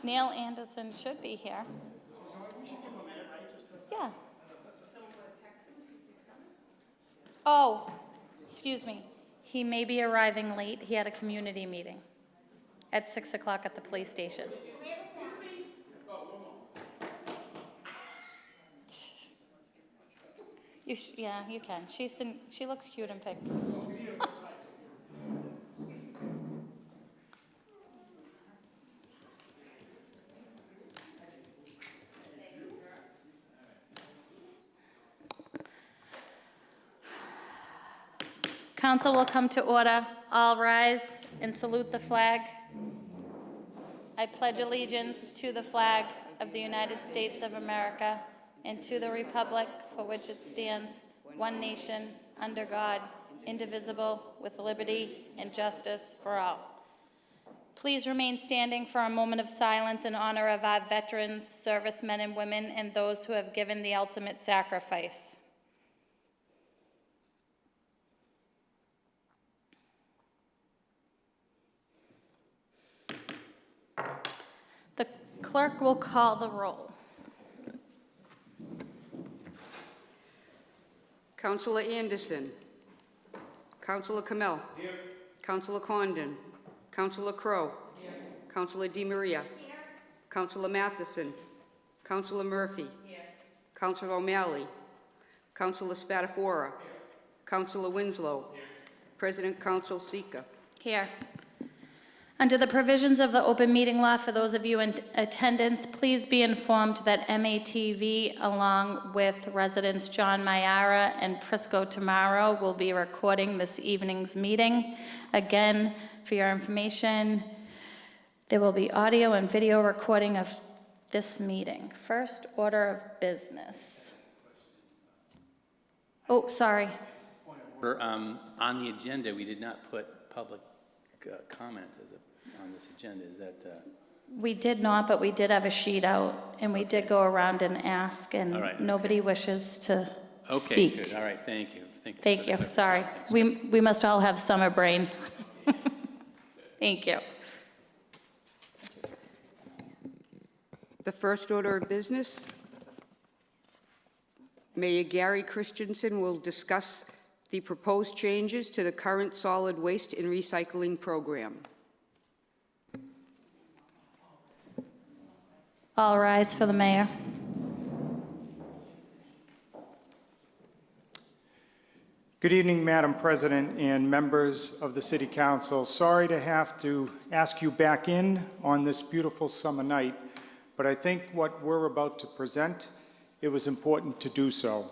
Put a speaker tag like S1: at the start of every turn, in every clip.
S1: Neil Anderson should be here. Yeah. Oh, excuse me. He may be arriving late. He had a community meeting at 6 o'clock at the police station. Yeah, you can. She looks cute and pink. Council will come to order. All rise and salute the flag. I pledge allegiance to the flag of the United States of America and to the republic for which it stands, one nation, under God, indivisible, with liberty and justice for all. Please remain standing for a moment of silence in honor of our veterans, servicemen and women, and those who have given the ultimate sacrifice. The clerk will call the roll.
S2: Councilor Anderson. Councilor Kamel. Here. Councilor Condon. Councilor Crowe. Here. Councilor DeMaria. Here. Councilor Matheson. Councilor Murphy. Here. Councilor O'Malley. Councilor Spatafora. Here. Councilor Winslow. Here. President Council Sika.
S1: Here. Under the provisions of the open meeting law, for those of you in attendance, please be informed that MATV, along with residents John Mayara and Prisco Tamaro, will be recording this evening's meeting. Again, for your information, there will be audio and video recording of this meeting. First order of business. Oh, sorry.
S3: On the agenda, we did not put public comment on this agenda. Is that?
S1: We did not, but we did have a sheet out, and we did go around and ask, and right, nobody wishes to speak.
S3: Good. All right, thank you.
S1: Thank you. Sorry. We must all have summer brain. Thank you.
S2: The first order of business, Mayor Gary Christensen will discuss the proposed changes to the current solid waste and recycling program.
S1: All rise for the mayor.
S4: Good evening, Madam President and members of the City Council. Sorry to have to ask you back in on this beautiful summer night, but I think what we're about to present, it was important to do so.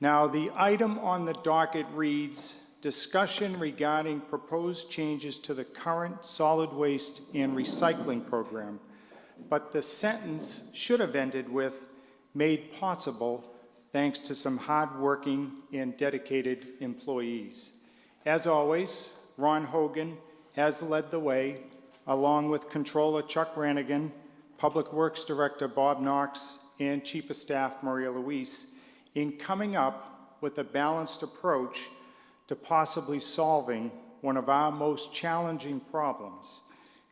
S4: Now, the item on the docket reads, discussion regarding proposed changes to the current solid waste and recycling program, but the sentence should have ended with, made possible thanks to some hardworking and dedicated employees. As always, Ron Hogan has led the way, along with Controller Chuck Rannigan, Public Works Director Bob Knox, and Chief of Staff Maria Luis, in coming up with a balanced approach to possibly solving one of our most challenging problems.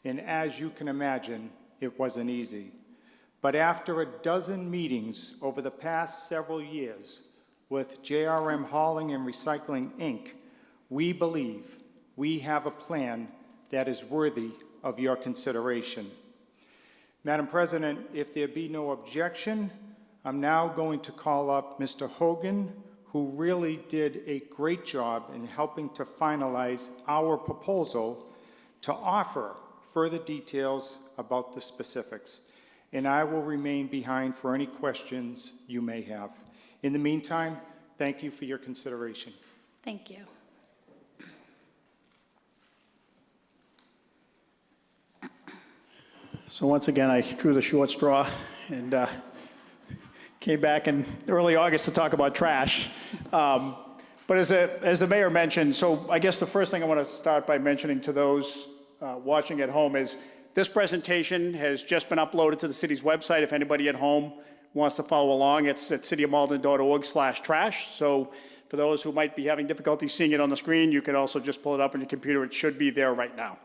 S4: And as you can imagine, it wasn't easy. But after a dozen meetings over the past several years with JRM Hauling and Recycling, Inc., we believe we have a plan that is worthy of your consideration. Madam President, if there be no objection, I'm now going to call up Mr. Hogan, who really did a great job in helping to finalize our proposal to offer further details about the specifics. And I will remain behind for any questions you may have. In the meantime, thank you for your consideration.
S1: Thank you.
S5: So once again, I drew the short straw and came back in early August to talk about trash. But as the mayor mentioned, so I guess the first thing I want to start by mentioning to those watching at home is this presentation has just been uploaded to the city's website. If anybody at home wants to follow along, it's at cityofmalden.org/trash. So for those who might be having difficulty seeing it on the screen, you can also just pull it up on your computer. It should be there right now.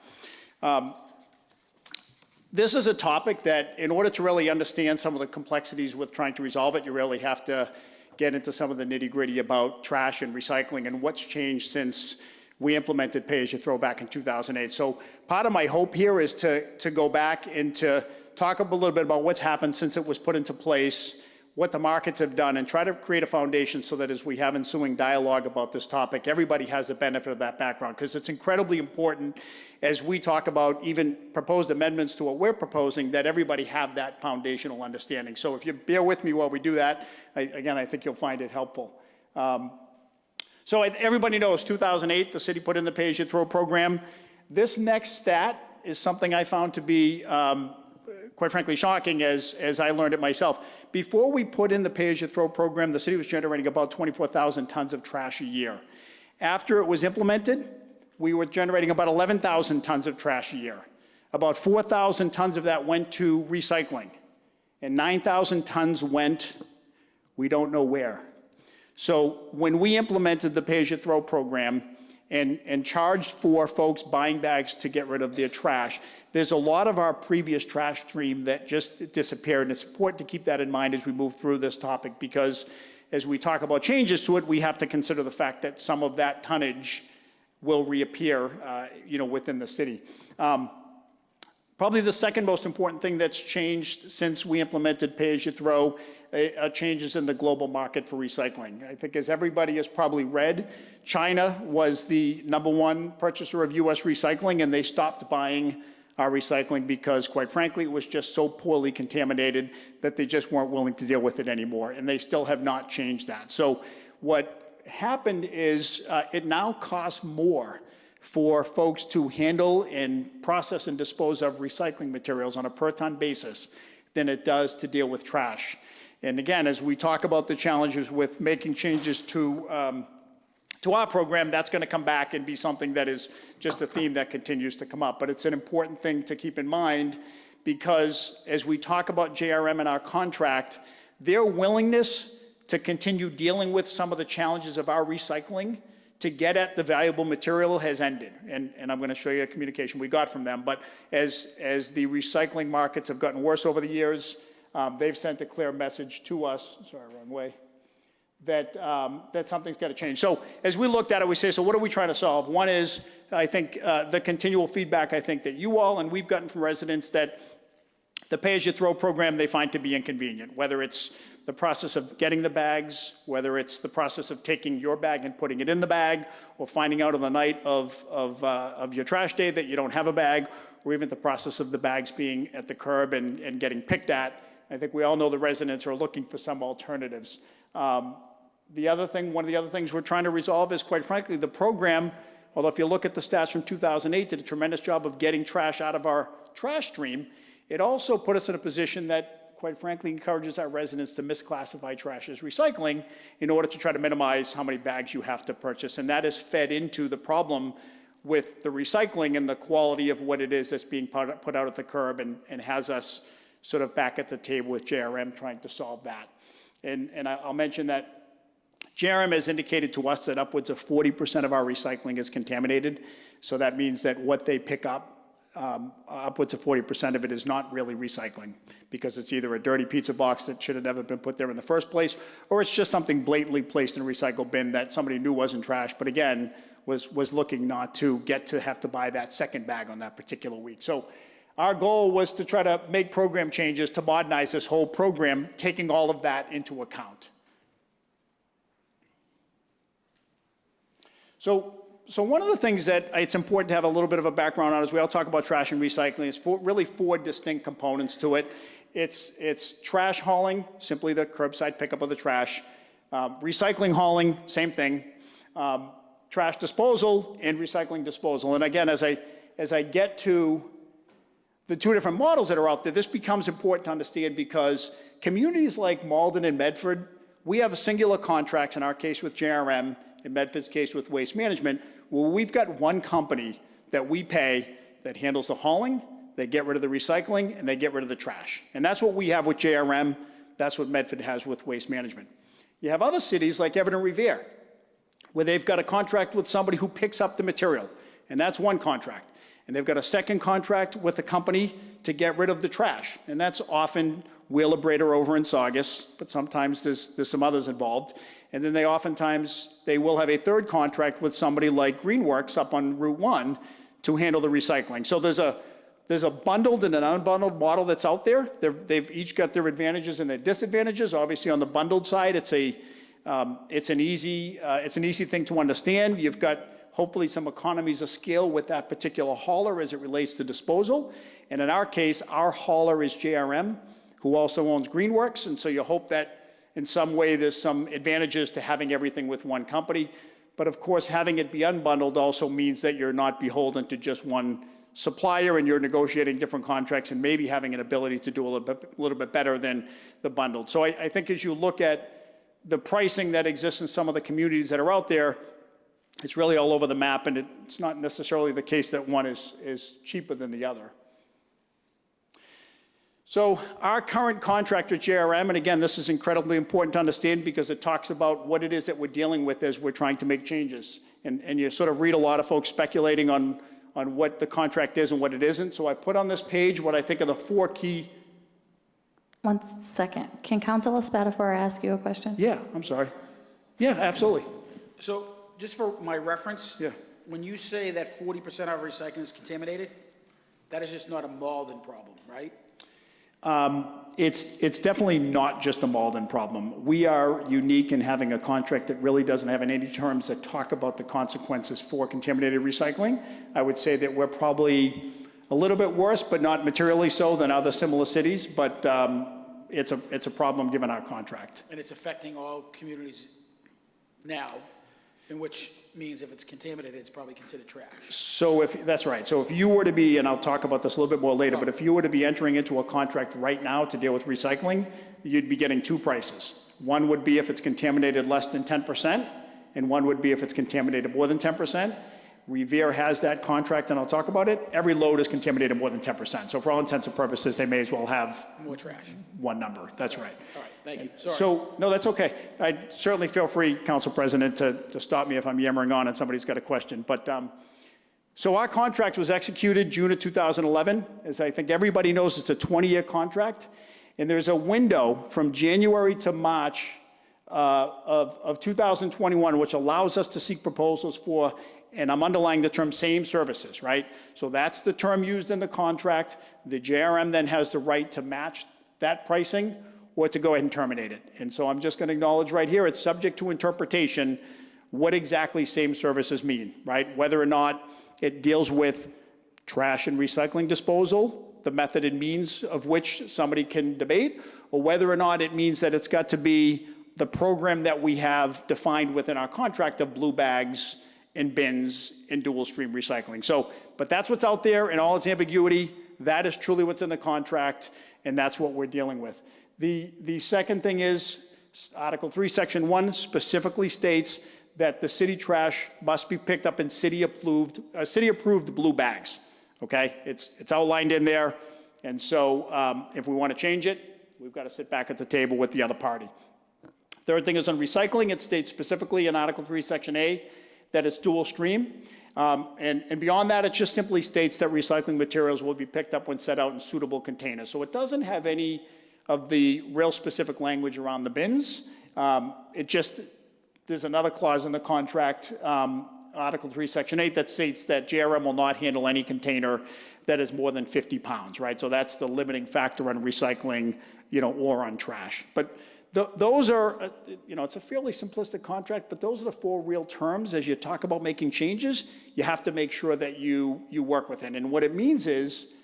S5: This is a topic that, in order to really understand some of the complexities with trying to resolve it, you really have to get into some of the nitty-gritty about trash and recycling and what's changed since we implemented pay-as-you-throw back in 2008. So part of my hope here is to go back and to talk a little bit about what's happened since it was put into place, what the markets have done, and try to create a foundation so that as we have ensuing dialogue about this topic, everybody has the benefit of that background, because it's incredibly important as we talk about even proposed amendments to what we're proposing, that everybody have that foundational understanding. So if you bear with me while we do that, I think you'll find it helpful. So everybody knows 2008, the city put in the pay-as-you-throw program. This next stat is something I found to be quite frankly shocking as I learned it myself. Before we put in the pay-as-you-throw program, the city was generating about 24,000 tons of trash a year. After it was implemented, we were generating about 11,000 tons of trash a year. About 4,000 tons of that went to recycling, and 9,000 tons went, we don't know where. So when we implemented the pay-as-you-throw program and charged for folks buying bags to get rid of their trash, there's a lot of our previous trash stream that just disappeared, and it's important to keep that in mind as we move through this topic, because as we talk about changes to it, we have to consider the fact that some of that tonnage will reappear, within the city. Probably the second most important thing that's changed since we implemented pay-as-you-throw changes in the global market for recycling. I think as everybody has probably read, China was the #1 purchaser of U.S. recycling, and they stopped buying our recycling because, quite frankly, it was just so poorly contaminated that they just weren't willing to deal with it anymore, and they still have not changed that. So what happened is it now costs more for folks to handle and process and dispose of recycling materials on a per ton basis than it does to deal with trash. And again, as we talk about the challenges with making changes to our program, that's going to come back and be something that is just a theme that continues to come up. But it's an important thing to keep in mind, because as we talk about JRM and our contract, their willingness to continue dealing with some of the challenges of our recycling to get at the valuable material has ended. And I'm going to show you a communication we got from them. But as the recycling markets have gotten worse over the years, they've sent a clear message to us, sorry, wrong way, that something's got to change. So as we looked at it, we say, so what are we trying to solve? One is, I think, the continual feedback, I think, that you all and we've gotten from residents that the pay-as-you-throw program they find to be inconvenient, whether it's the process of getting the bags, whether it's the process of taking your bag and putting it in the bag, or finding out on the night of your trash day that you don't have a bag, or even the process of the bags being at the curb and getting picked at. I think we all know the residents are looking for some alternatives. One of the other things we're trying to resolve is, quite frankly, the program, although if you look at the stats from 2008, did a tremendous job of getting trash out of our trash stream, it also put us in a position that, quite frankly, encourages our residents to misclassify trash as recycling in order to try to minimize how many bags you have to purchase. And that is fed into the problem with the recycling and the quality of what it is that's being put out at the curb, and has us sort of back at the table with JRM trying to solve that. And I'll mention that JRM has indicated to us that upwards of 40% of our recycling is contaminated. So that means that what they pick up, upwards of 40% of it is not really recycling, because it's either a dirty pizza box that should have never been put there in the first place, or it's just something blatantly placed in a recycle bin that somebody knew wasn't trash, but again, was looking not to get to have to buy that second bag on that particular week. So our goal was to try to make program changes to modernize this whole program, taking all of that into account. So one of the things that it's important to have a little bit of a background on, as we all talk about trash and recycling, is really four distinct components to it. It's trash hauling, simply the curbside pickup of the trash. Recycling hauling, same thing. Trash disposal and recycling disposal. And again, as I get to the two different models that are out there, this becomes important to understand, because communities like Malden and Medford, we have singular contracts, in our case with JRM, in Medford's case with Waste Management, where we've got one company that we pay that handles the hauling, they get rid of the recycling, and they get rid of the trash. And that's what we have with JRM. That's what Medford has with Waste Management. You have other cities like Everett and Revere, where they've got a contract with somebody who picks up the material, and that's one contract. And they've got a second contract with a company to get rid of the trash. And that's often Wheelabrator over in Saugus, but sometimes there's some others involved. And then they will have a third contract with somebody like Greenworks up on Route 1 to handle the recycling. So there's a bundled and an unbundled model that's out there. They've each got their advantages and their disadvantages. Obviously, on the bundled side, it's an easy thing to understand. You've got hopefully some economies of scale with that particular hauler as it relates to disposal. And in our case, our hauler is JRM, who also owns Greenworks, and so you hope that in some way there's some advantages to having everything with one company. But of course, having it be unbundled also means that you're not beholden to just one supplier, and you're negotiating different contracts and maybe having an ability to do a little bit better than the bundled. So I think as you look at the pricing that exists in some of the communities that are out there, it's really all over the map, and it's not necessarily the case that one is cheaper than the other. So our current contract with JRM, and again, this is incredibly important to understand because it talks about what it is that we're dealing with as we're trying to make changes. And you sort of read a lot of folks speculating on what the contract is and what it isn't. So I put on this page what I think are the 4 key.
S1: 1 second. Can Councilor Spatafora ask you a question?
S5: Yeah, I'm sorry. Yeah, absolutely.
S6: So just for my reference,
S5: Yeah.
S6: when you say that 40% of recycling is contaminated, that is just not a Malden problem, right?
S5: It's definitely not just a Malden problem. We are unique in having a contract that really doesn't have any terms that talk about the consequences for contaminated recycling. I would say that we're probably a little bit worse, but not materially so than other similar cities, but it's a problem given our contract.
S6: And it's affecting all communities now, in which means if it's contaminated, it's probably considered trash.
S5: So that's right. So if you were to be, and I'll talk about this a little bit more later, but if you were to be entering into a contract right now to deal with recycling, you'd be getting 2 prices. One would be if it's contaminated less than 10%, and one would be if it's contaminated more than 10%. Revere has that contract, and I'll talk about it. Every load is contaminated more than 10%. So for all intents and purposes, they may as well have
S6: More trash.
S5: one number. That's right.
S6: All right, thank you. Sorry.
S5: So, no, that's okay. I certainly feel free, Council President, to stop me if I'm yammering on and somebody's got a question. But, so our contract was executed June of 2011. As I think everybody knows, it's a 20-year contract. And there's a window from January to March of 2021, which allows us to seek proposals for, and I'm underlining the term same services, right? So that's the term used in the contract. The JRM then has the right to match that pricing or to go ahead and terminate it. And so I'm just going to acknowledge right here, it's subject to interpretation what exactly same services mean, right? Whether or not it deals with trash and recycling disposal, the method and means of which somebody can debate, or whether or not it means that it's got to be the program that we have defined within our contract of blue bags and bins and dual stream recycling. So, but that's what's out there in all its ambiguity. That is truly what's in the contract, and that's what we're dealing with. The second thing is Article 3, Section 1 specifically states that the city trash must be picked up in city-approved blue bags, okay? It's outlined in there, and so if we want to change it, we've got to sit back at the table with the other party. Third thing is on recycling. It states specifically in Article 3, Section A, that it's dual stream. And beyond that, it just simply states that recycling materials will be picked up when set out in suitable containers. So it doesn't have any of the real specific language around the bins. There's another clause in the contract, Article 3, Section 8, that states that JRM will not handle any container that is more than 50 pounds, right? So that's the limiting factor on recycling, or on trash. But those are, it's a fairly simplistic contract, but those are the 4 real terms. As you talk about making changes, you have to make sure that you work with it. And what it means is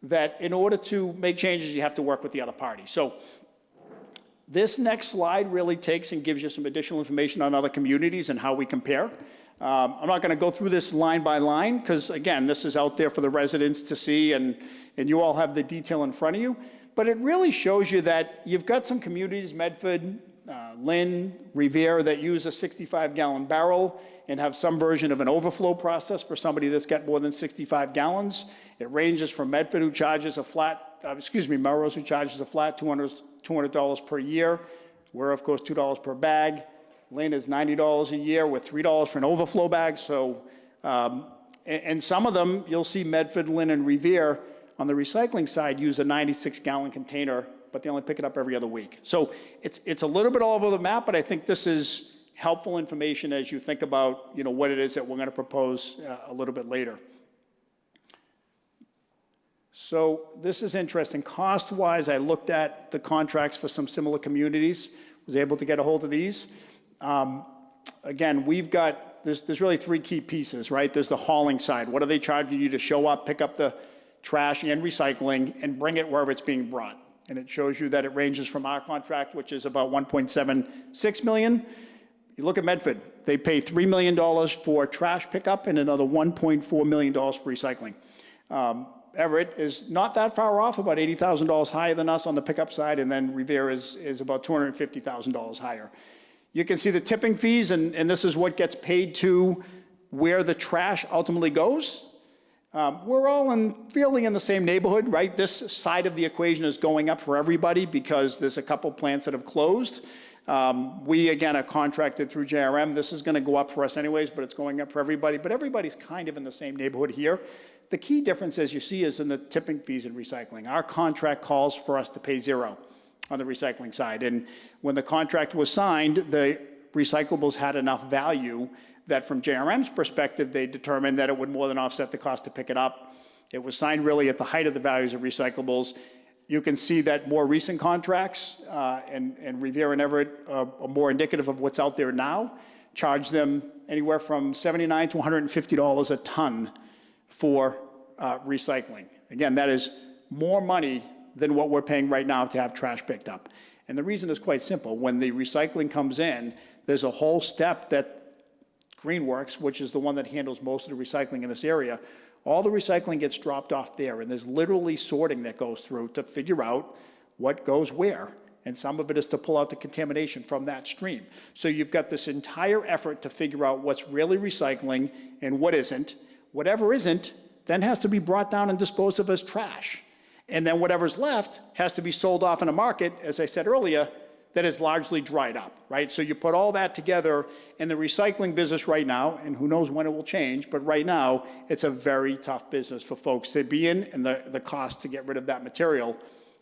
S5: that in order to make changes, you have to work with the other party. So this next slide really takes and gives you some additional information on other communities and how we compare. I'm not going to go through this line by line because, again, this is out there for the residents to see, and you all have the detail in front of you. But it really shows you that you've got some communities, Medford, Lynn, Revere, that use a 65-gallon barrel and have some version of an overflow process for somebody that's got more than 65 gallons. It ranges from Medford, who charges a flat, Melrose, who charges a flat $200 per year. We're, of course, $2 per bag. Lynn is $90 a year with $3 for an overflow bag. So, and some of them, you'll see Medford, Lynn, and Revere on the recycling side use a 96-gallon container, but they only pick it up every other week. So it's a little bit all over the map, but I think this is helpful information as you think about, you know, what it is that we're going to propose a little bit later. So this is interesting. Cost-wise, I looked at the contracts for some similar communities, was able to get a hold of these. Again, we've got, there's really three key pieces, right? There's the hauling side. What are they charging you to show up, pick up the trash and recycling, and bring it wherever it's being brought? And it shows you that it ranges from our contract, which is about $1.76 million. You look at Medford, they pay $3 million for trash pickup and another $1.4 million for recycling. Everett is not that far off, about $80,000 higher than us on the pickup side, and then Revere is about $250,000 higher. You can see the tipping fees, and this is what gets paid to where the trash ultimately goes. We're all fairly in the same neighborhood, right? This side of the equation is going up for everybody because there's a couple plants that have closed. We, again, are contracted through JRM. This is going to go up for us anyways, but it's going up for everybody. But everybody's kind of in the same neighborhood here. The key difference, as you see, is in the tipping fees and recycling. Our contract calls for us to pay zero on the recycling side. And when the contract was signed, the recyclables had enough value that from JRM's perspective, they determined that it would more than offset the cost to pick it up. It was signed really at the height of the values of recyclables. You can see that more recent contracts, and Revere and Everett are more indicative of what's out there now, charge them anywhere from $79 to $150 a ton for recycling. Again, that is more money than what we're paying right now to have trash picked up. And the reason is quite simple. When the recycling comes in, there's a whole step that Greenworks, which is the one that handles most of the recycling in this area, all the recycling gets dropped off there, and there's literally sorting that goes through to figure out what goes where. And some of it is to pull out the contamination from that stream. So you've got this entire effort to figure out what's really recycling and what isn't. Whatever isn't then has to be brought down and disposed of as trash. And then whatever's left has to be sold off in a market, as I said earlier, that is largely dried up, right? So you put all that together in the recycling business right now, and who knows when it will change, but right now, it's a very tough business for folks to be in, and the cost to get rid of that material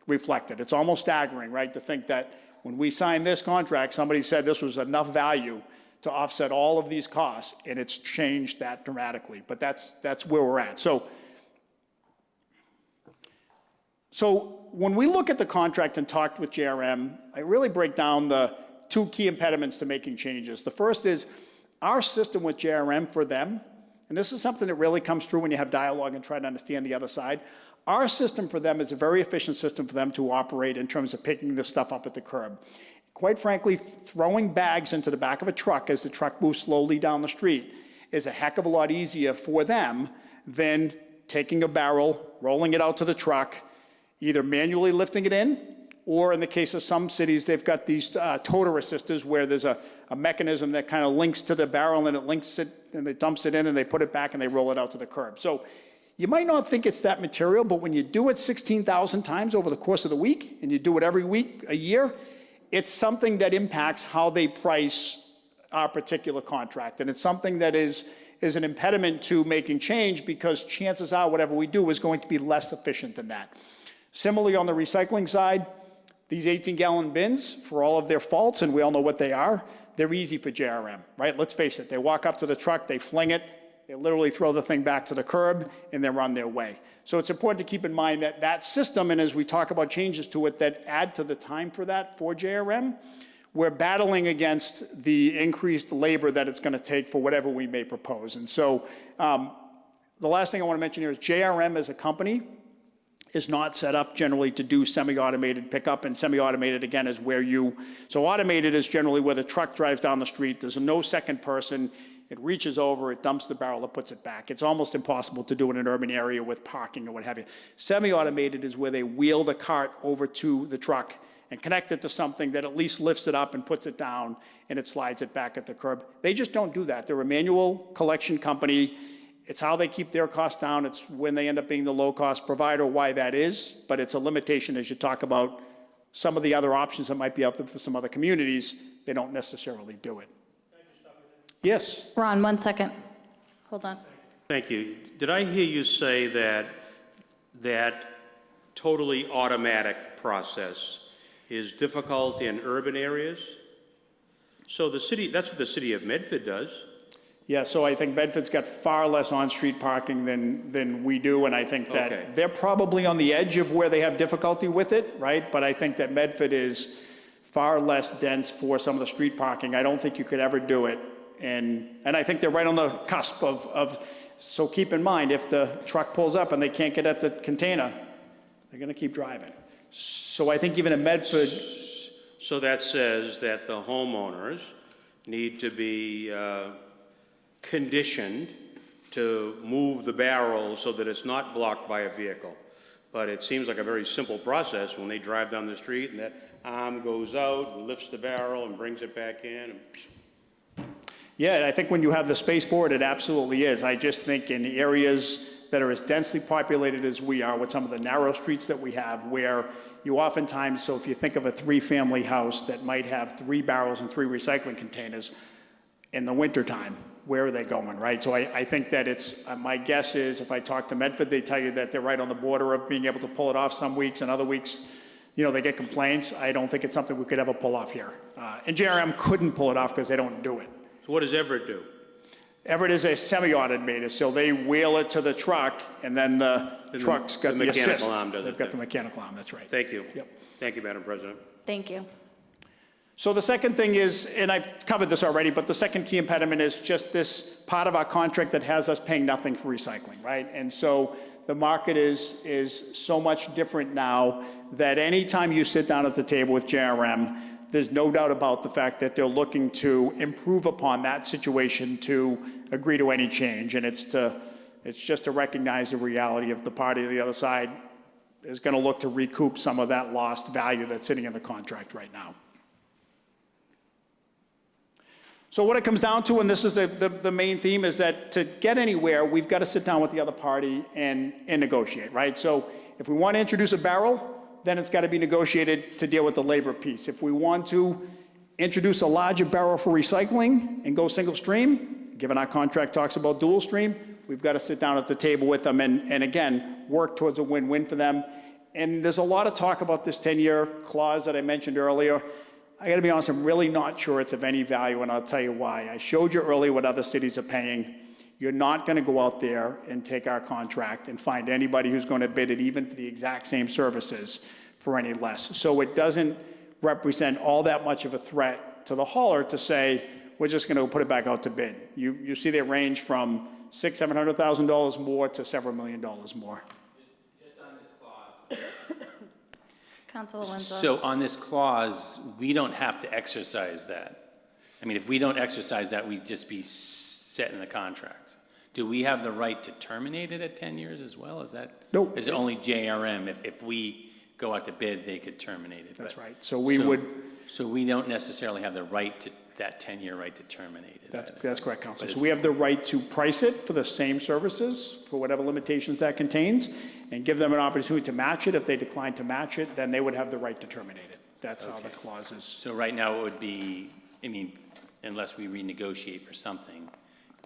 S5: reflected. It's almost staggering, right, to think that when we signed this contract, somebody said this was enough value to offset all of these costs, and it's changed that dramatically. But that's where we're at. So when we look at the contract and talked with JRM, I really break down the two key impediments to making changes. The first is our system with JRM for them, and this is something that really comes through when you have dialogue and try to understand the other side. Our system for them is a very efficient system for them to operate in terms of picking this stuff up at the curb. Quite frankly, throwing bags into the back of a truck as the truck moves slowly down the street is a heck of a lot easier for them than taking a barrel, rolling it out to the truck, either manually lifting it in, or in the case of some cities, they've got these toter assisters where there's a mechanism that kind of links to the barrel and it links it and it dumps it in and they put it back and they roll it out to the curb. So you might not think it's that material, but when you do it 16,000 times over the course of the week and you do it every week, a year, it's something that impacts how they price our particular contract. And it's something that is an impediment to making change because chances are whatever we do is going to be less efficient than that. Similarly, on the recycling side, these 18-gallon bins, for all of their faults, and we all know what they are, they're easy for JRM, right? Let's face it. They walk up to the truck, they fling it, they literally throw the thing back to the curb, and they're on their way. So it's important to keep in mind that that system, and as we talk about changes to it that add to the time for that for JRM, we're battling against the increased labor that it's going to take for whatever we may propose. And so the last thing I want to mention here is JRM as a company is not set up generally to do semi-automated pickup, and semi-automated, again, is where so automated is generally where the truck drives down the street, there's no second person, it reaches over, it dumps the barrel, it puts it back. It's almost impossible to do in an urban area with parking or what have you. Semi-automated is where they wheel the cart over to the truck and connect it to something that at least lifts it up and puts it down, and it slides it back at the curb. They just don't do that. They're a manual collection company. It's how they keep their costs down. It's when they end up being the low-cost provider, why that is, but it's a limitation as you talk about some of the other options that might be out there for some other communities. They don't necessarily do it. Yes?
S1: Ron, 1 second. Hold on.
S7: Thank you. Did I hear you say that that totally automatic process is difficult in urban areas? So the city, that's what the city of Medford does.
S5: Yeah, so I think Bedford's got far less on-street parking than we do, and I think that
S7: Okay.
S5: they're probably on the edge of where they have difficulty with it, right? But I think that Medford is far less dense for some of the street parking. I don't think you could ever do it. And I think they're right on the cusp of so keep in mind, if the truck pulls up and they can't get at the container, they're gonna keep driving. So I think even in Medford,
S7: So that says that the homeowners need to be conditioned to move the barrel so that it's not blocked by a vehicle. But it seems like a very simple process when they drive down the street and that arm goes out and lifts the barrel and brings it back in. And
S5: yeah, and I think when you have the space for it, it absolutely is. I just think in areas that are as densely populated as we are, with some of the narrow streets that we have, where you oftentimes, so if you think of a 3-family house that might have 3 barrels and 3 recycling containers, in the wintertime, where are they going, right? So I think that it's, my guess is, if I talk to Medford, they tell you that they're right on the border of being able to pull it off some weeks, and other weeks, you know, they get complaints. I don't think it's something we could ever pull off here. And JRM couldn't pull it off because they don't do it.
S7: so what does Everett do?
S5: Everett is a semi-automated, so they wheel it to the truck, and then the truck's got
S7: the
S5: the assist.
S7: mechanical arm does it
S5: They've got
S7: then.
S5: the mechanical arm, that's right.
S7: Thank you.
S5: Yep.
S7: Thank you, Madam President.
S1: Thank you.
S5: So the second thing is, and I've covered this already, but the second key impediment is just this part of our contract that has us paying nothing for recycling, right? And so the market is so much different now that anytime you sit down at the table with JRM, there's no doubt about the fact that they're looking to improve upon that situation to agree to any change. And it's just to recognize the reality of the party on the other side is going to look to recoup some of that lost value that's sitting in the contract right now. So what it comes down to, and this is the main theme, is that to get anywhere, we've got to sit down with the other party and negotiate, right? So if we want to introduce a barrel, then it's got to be negotiated to deal with the labor piece. If we want to introduce a larger barrel for recycling and go single stream, given our contract talks about dual stream, we've got to sit down at the table with them and again, work towards a win-win for them. And there's a lot of talk about this 10-year clause that I mentioned earlier. I got to be honest, I'm really not sure it's of any value, and I'll tell you why. I showed you earlier what other cities are paying. You're not going to go out there and take our contract and find anybody who's going to bid it even for the exact same services for any less. So it doesn't represent all that much of a threat to the hauler to say, we're just going to put it back out to bid. You see they range from $600,000, $700,000 more to several $1 million more.
S3: Just on this clause.
S1: Councilor Winslow.
S3: So on this clause, we don't have to exercise that. I mean, if we don't exercise that, we'd just be set in the contract. Do we have the right to terminate it at 10 years as well? Is that?
S5: No.
S3: Is it only JRM? If we go out to bid, they could terminate it.
S5: That's
S3: but-
S5: right. So we would.
S3: So we don't necessarily have the right to, that 10-year right to terminate it.
S5: That's correct, Council.
S3: But
S5: So we have the right to price it for the same services, for whatever limitations that contains, and give them an opportunity to match it. If they decline to match it, then they would have the right to terminate it. That's how the clause is.
S3: So right now it would be, I mean, unless we renegotiate for something,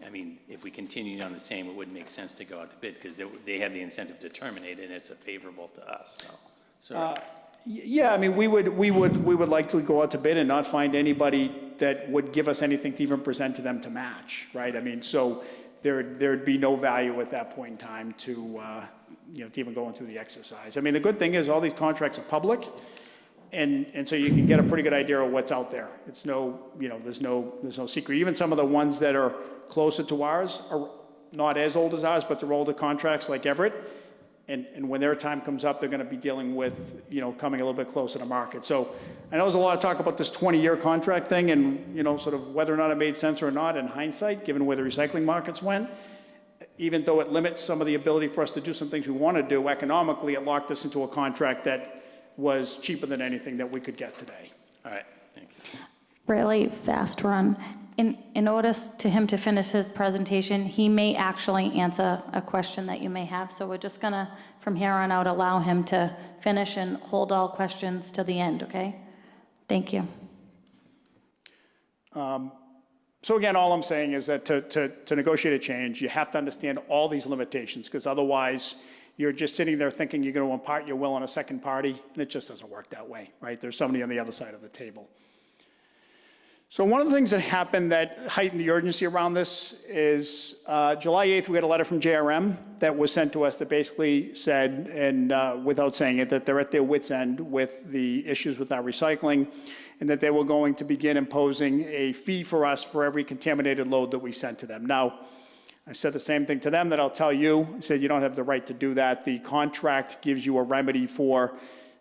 S3: I mean, if we continued on the same, it wouldn't make sense to go out to bid because they have the incentive to terminate it and it's favorable to us, so.
S5: Yeah, I mean, we would likely go out to bid and not find anybody that would give us anything to even present to them to match, right? I mean, so there'd be no value at that point in time to, to even going through the exercise. I mean, the good thing is all these contracts are public, and so you can get a pretty good idea of what's out there. It's no, there's no secret. Even some of the ones that are closer to ours are not as old as ours, but they're older contracts like Everett. And when their time comes up, they're going to be dealing with, coming a little bit closer to market. So I know there's a lot of talk about this 20-year contract thing and, sort of whether or not it made sense or not in hindsight, given where the recycling markets went. Even though it limits some of the ability for us to do some things we want to do economically, it locked us into a contract that was cheaper than anything that we could get today.
S3: All right, thank you.
S1: Really fast run. In order to him to finish his presentation, he may actually answer a question that you may have. So we're just gonna, from here on out, allow him to finish and hold all questions to the end, okay? Thank you.
S5: So again, all I'm saying is that to negotiate a change, you have to understand all these limitations, because otherwise you're just sitting there thinking you're going to impart your will on a second party, and it just doesn't work that way, right? There's somebody on the other side of the table. So one of the things that happened that heightened the urgency around this is July 8th, we got a letter from JRM that was sent to us that basically said, and without saying it, that they're at their wits' end with the issues with our recycling, and that they were going to begin imposing a fee for us for every contaminated load that we sent to them. Now, I said the same thing to them that I'll tell you. I said, you don't have the right to do that. The contract gives you a remedy for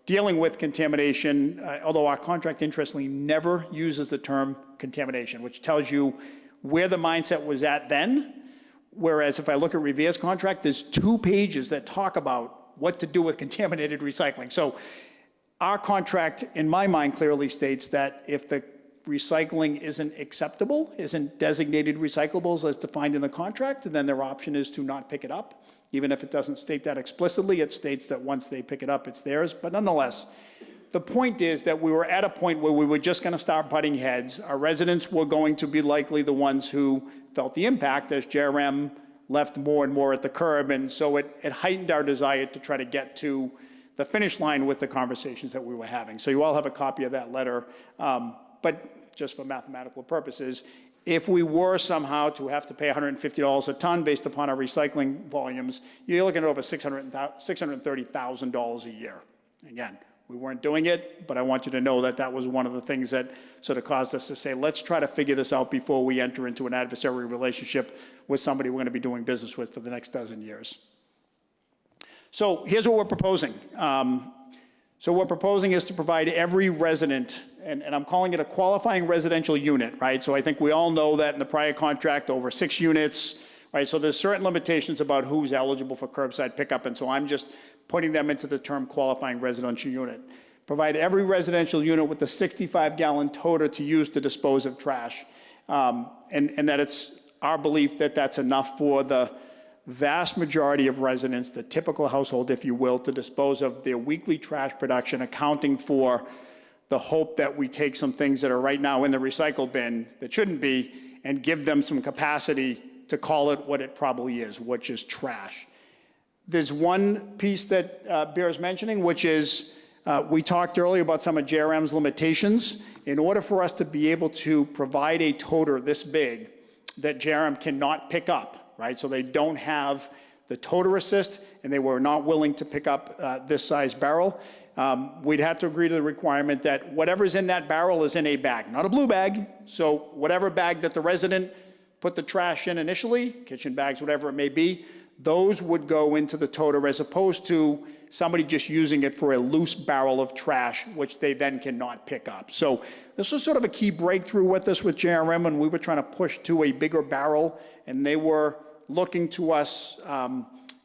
S5: dealing with contamination, although our contract, interestingly, never uses the term contamination, which tells you where the mindset was at then. Whereas if I look at Revere's contract, there's 2 pages that talk about what to do with contaminated recycling. So our contract, in my mind, clearly states that if the recycling isn't acceptable, isn't designated recyclables as defined in the contract, then their option is to not pick it up. Even if it doesn't state that explicitly, it states that once they pick it up, it's theirs. But nonetheless, the point is that we were at a point where we were just going to start butting heads. Our residents were going to be likely the ones who felt the impact as JRM left more and more at the curb. And so it heightened our desire to try to get to the finish line with the conversations that we were having. So you all have a copy of that letter. But just for mathematical purposes, if we were somehow to have to pay $150 a ton based upon our recycling volumes, you're looking at over $630,000 a year. Again, we weren't doing it, but I want you to know that that was one of the things that sort of caused us to say, let's try to figure this out before we enter into an adversarial relationship with somebody we're going to be doing business with for the next dozen years. So here's what we're proposing. So what we're proposing is to provide every resident, and I'm calling it a qualifying residential unit, right? So I think we all know that in the prior contract, over 6 units, right? So there's certain limitations about who's eligible for curbside pickup, and so I'm just putting them into the term qualifying residential unit. Provide every residential unit with a 65-gallon toter to use to dispose of trash, and that it's our belief that that's enough for the vast majority of residents, the typical household, if you will, to dispose of their weekly trash production, accounting for the hope that we take some things that are right now in the recycle bin that shouldn't be and give them some capacity to call it what it probably is, which is trash. There's one piece that bears mentioning, which is we talked earlier about some of JRM's limitations. In order for us to be able to provide a toter this big that JRM cannot pick up, right? So they don't have the toter assist, and they were not willing to pick up this size barrel. We'd have to agree to the requirement that whatever's in that barrel is in a bag, not a blue bag. So whatever bag that the resident put the trash in initially, kitchen bags, whatever it may be, those would go into the toter as opposed to somebody just using it for a loose barrel of trash, which they then cannot pick up. So this was sort of a key breakthrough with us with JRM, and we were trying to push to a bigger barrel, and they were looking to us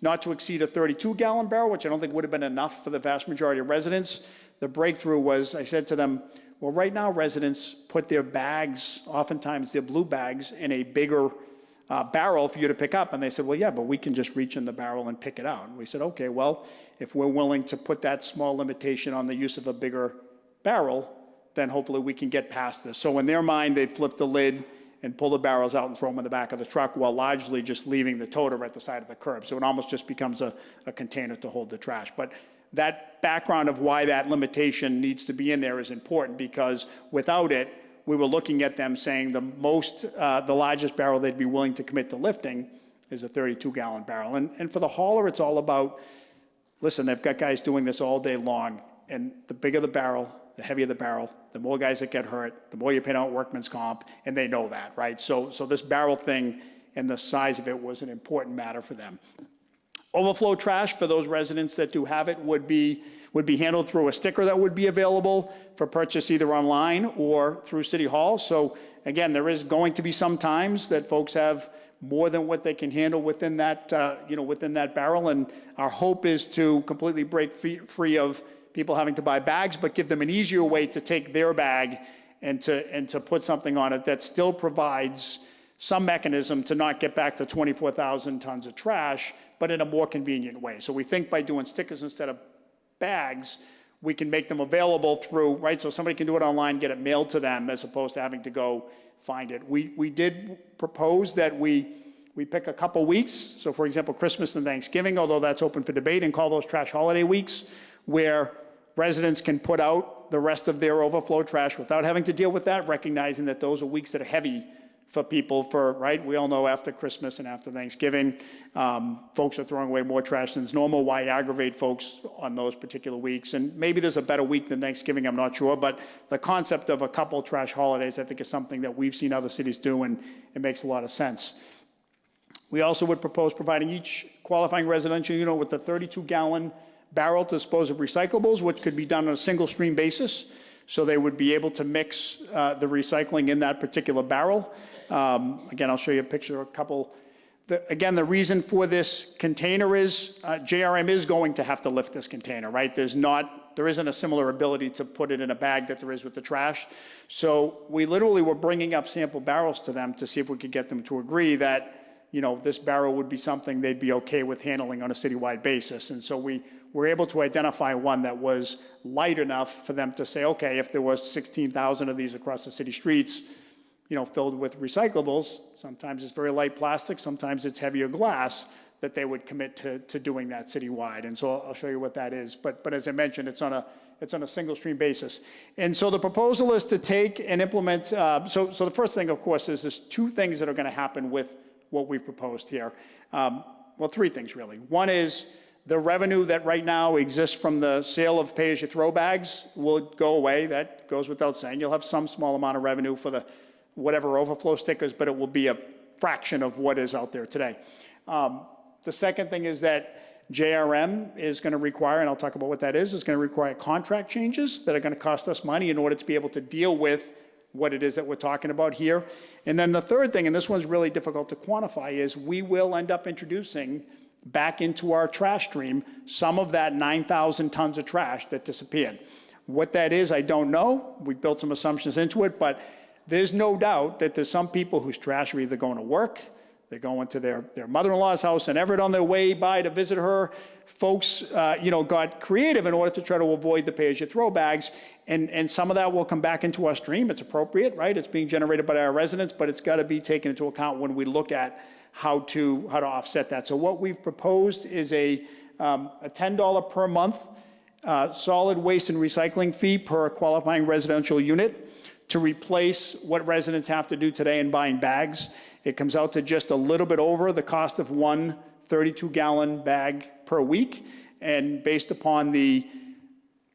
S5: not to exceed a 32-gallon barrel, which I don't think would have been enough for the vast majority of residents. The breakthrough was, I said to them, well, right now residents put their bags, oftentimes their blue bags, in a bigger barrel for you to pick up. And they said, well, yeah, but we can just reach in the barrel and pick it out. And we said, okay, well, if we're willing to put that small limitation on the use of a bigger barrel, then hopefully we can get past this. So in their mind, they'd flip the lid and pull the barrels out and throw them in the back of the truck while largely just leaving the toter at the side of the curb. So it almost just becomes a container to hold the trash. But that background of why that limitation needs to be in there is important, because without it, we were looking at them saying the largest barrel they'd be willing to commit to lifting is a 32-gallon barrel. And for the hauler, it's all about, listen, they've got guys doing this all day long, and the bigger the barrel, the heavier the barrel, the more guys that get hurt, the more you pay out workman's comp, and they know that, right? So this barrel thing and the size of it was an important matter for them. Overflow trash, for those residents that do have it, would be handled through a sticker that would be available for purchase either online or through City Hall. So again, there is going to be some times that folks have more than what they can handle within that, within that barrel, and our hope is to completely break free of people having to buy bags, but give them an easier way to take their bag and to put something on it that still provides some mechanism to not get back to 24,000 tons of trash, but in a more convenient way. So we think by doing stickers instead of bags, we can make them available through, right? So somebody can do it online, get it mailed to them, as opposed to having to go find it. We did propose that we we pick a couple weeks. So for example, Christmas and Thanksgiving, although that's open for debate, and call those trash holiday weeks, where residents can put out the rest of their overflow trash without having to deal with that, recognizing that those are weeks that are heavy for people right? We all know after Christmas and after Thanksgiving, folks are throwing away more trash than is normal. Why aggravate folks on those particular weeks? And maybe there's a better week than Thanksgiving, I'm not sure, but the concept of a couple trash holidays, I think, is something that we've seen other cities do, and it makes a lot of sense. We also would propose providing each qualifying residential unit with a 32-gallon barrel to dispose of recyclables, which could be done on a single stream basis. So they would be able to mix the recycling in that particular barrel. Again, I'll show you a picture of a couple. Again, the reason for this container is JRM is going to have to lift this container, right? There isn't a similar ability to put it in a bag that there is with the trash. So we literally were bringing up sample barrels to them to see if we could get them to agree that, this barrel would be something they'd be okay with handling on a citywide basis. And so we were able to identify one that was light enough for them to say, okay, if there was 16,000 of these across the city streets, filled with recyclables, sometimes it's very light plastic, sometimes it's heavier glass, that they would commit to doing that citywide. And so I'll show you what that is. But as I mentioned, it's on a single stream basis. And so the proposal is to take and implement, so the first thing, of course, is there's two things that are gonna happen with what we've proposed here. Well, three things really. One is the revenue that right now exists from the sale of pay-as-you-throw bags will go away. That goes without saying. You'll have some small amount of revenue for the whatever overflow stickers, but it will be a fraction of what is out there today. The second thing is that JRM is going to require, and I'll talk about what that is going to require contract changes that are going to cost us money in order to be able to deal with what it is that we're talking about here. And then the third thing, and this one's really difficult to quantify, is we will end up introducing back into our trash stream some of that 9,000 tons of trash that disappeared. What that is, I don't know. We built some assumptions into it, but there's no doubt that there's some people whose trash are either going to work, they're going to their mother-in-law's house in Everett on their way by to visit her. Folks, got creative in order to try to avoid the pay-as-you-throw bags, and some of that will come back into our stream. It's appropriate, right? It's being generated by our residents, but it's got to be taken into account when we look at how to offset that. So what we've proposed is a $10 per month solid waste and recycling fee per qualifying residential unit to replace what residents have to do today in buying bags. It comes out to just a little bit over the cost of one 32-gallon bag per week. And based upon the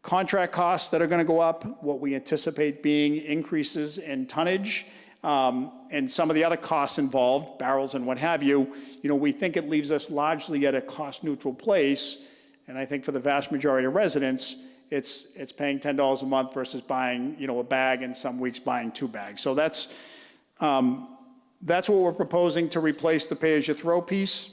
S5: contract costs that are going to go up, what we anticipate being increases in tonnage, and some of the other costs involved, barrels and what have you, we think it leaves us largely at a cost-neutral place. And I think for the vast majority of residents, it's paying $10 a month versus buying, a bag, and some weeks buying 2 bags. So that's what we're proposing to replace the pay-as-you-throw piece.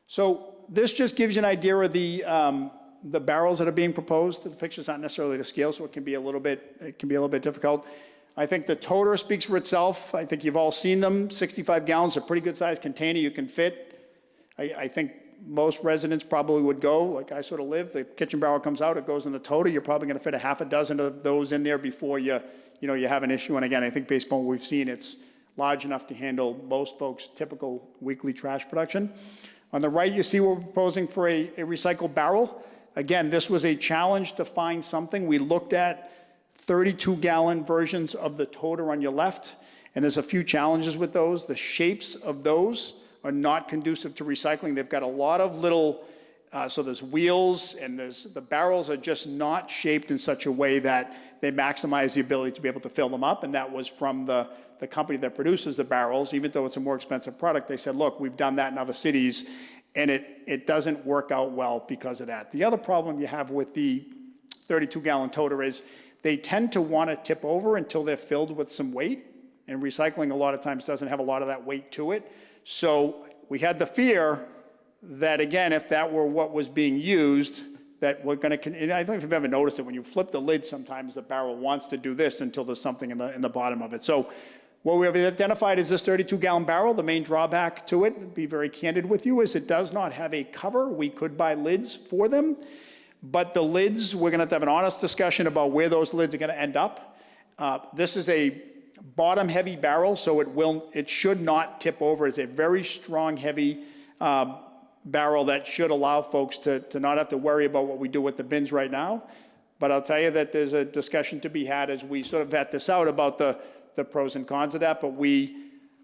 S5: So this just gives you an idea of the barrels that are being proposed. The picture's not necessarily to scale, so it can be a little bit difficult. I think the toter speaks for itself. I think you've all seen them. 65 gallons, a pretty good sized container you can fit. I think most residents probably would go, like I sort of live, the kitchen barrel comes out, it goes in the toter. You're probably going to fit a half a dozen of those in there before you have an issue. And again, I think based on what we've seen, it's large enough to handle most folks' typical weekly trash production. On the right, you see we're proposing for a recycled barrel. Again, this was a challenge to find something. We looked at 32-gallon versions of the toter on your left, and there's a few challenges with those. The shapes of those are not conducive to recycling. They've got a lot of little, so there's wheels, and the barrels are just not shaped in such a way that they maximize the ability to be able to fill them up, and that was from the company that produces the barrels. Even though it's a more expensive product, they said, look, we've done that in other cities, and it doesn't work out well because of that. The other problem you have with the 32-gallon toter is they tend to want to tip over until they're filled with some weight, and recycling a lot of times doesn't have a lot of that weight to it. So we had the fear that, again, if that were what was being used, that we're going to, and I don't know if you've ever noticed it, when you flip the lid, sometimes the barrel wants to do this until there's something in the bottom of it. So what we have identified is this 32-gallon barrel. The main drawback to it, to be very candid with you, is it does not have a cover. We could buy lids for them, But the lids, we're going to have an honest discussion about where those lids are going to end up. This is a bottom-heavy barrel, so it should not tip over. It's a very strong, heavy barrel that should allow folks to not have to worry about what we do with the bins right now. But I'll tell you that there's a discussion to be had as we sort of vet this out about the pros and cons of that. But we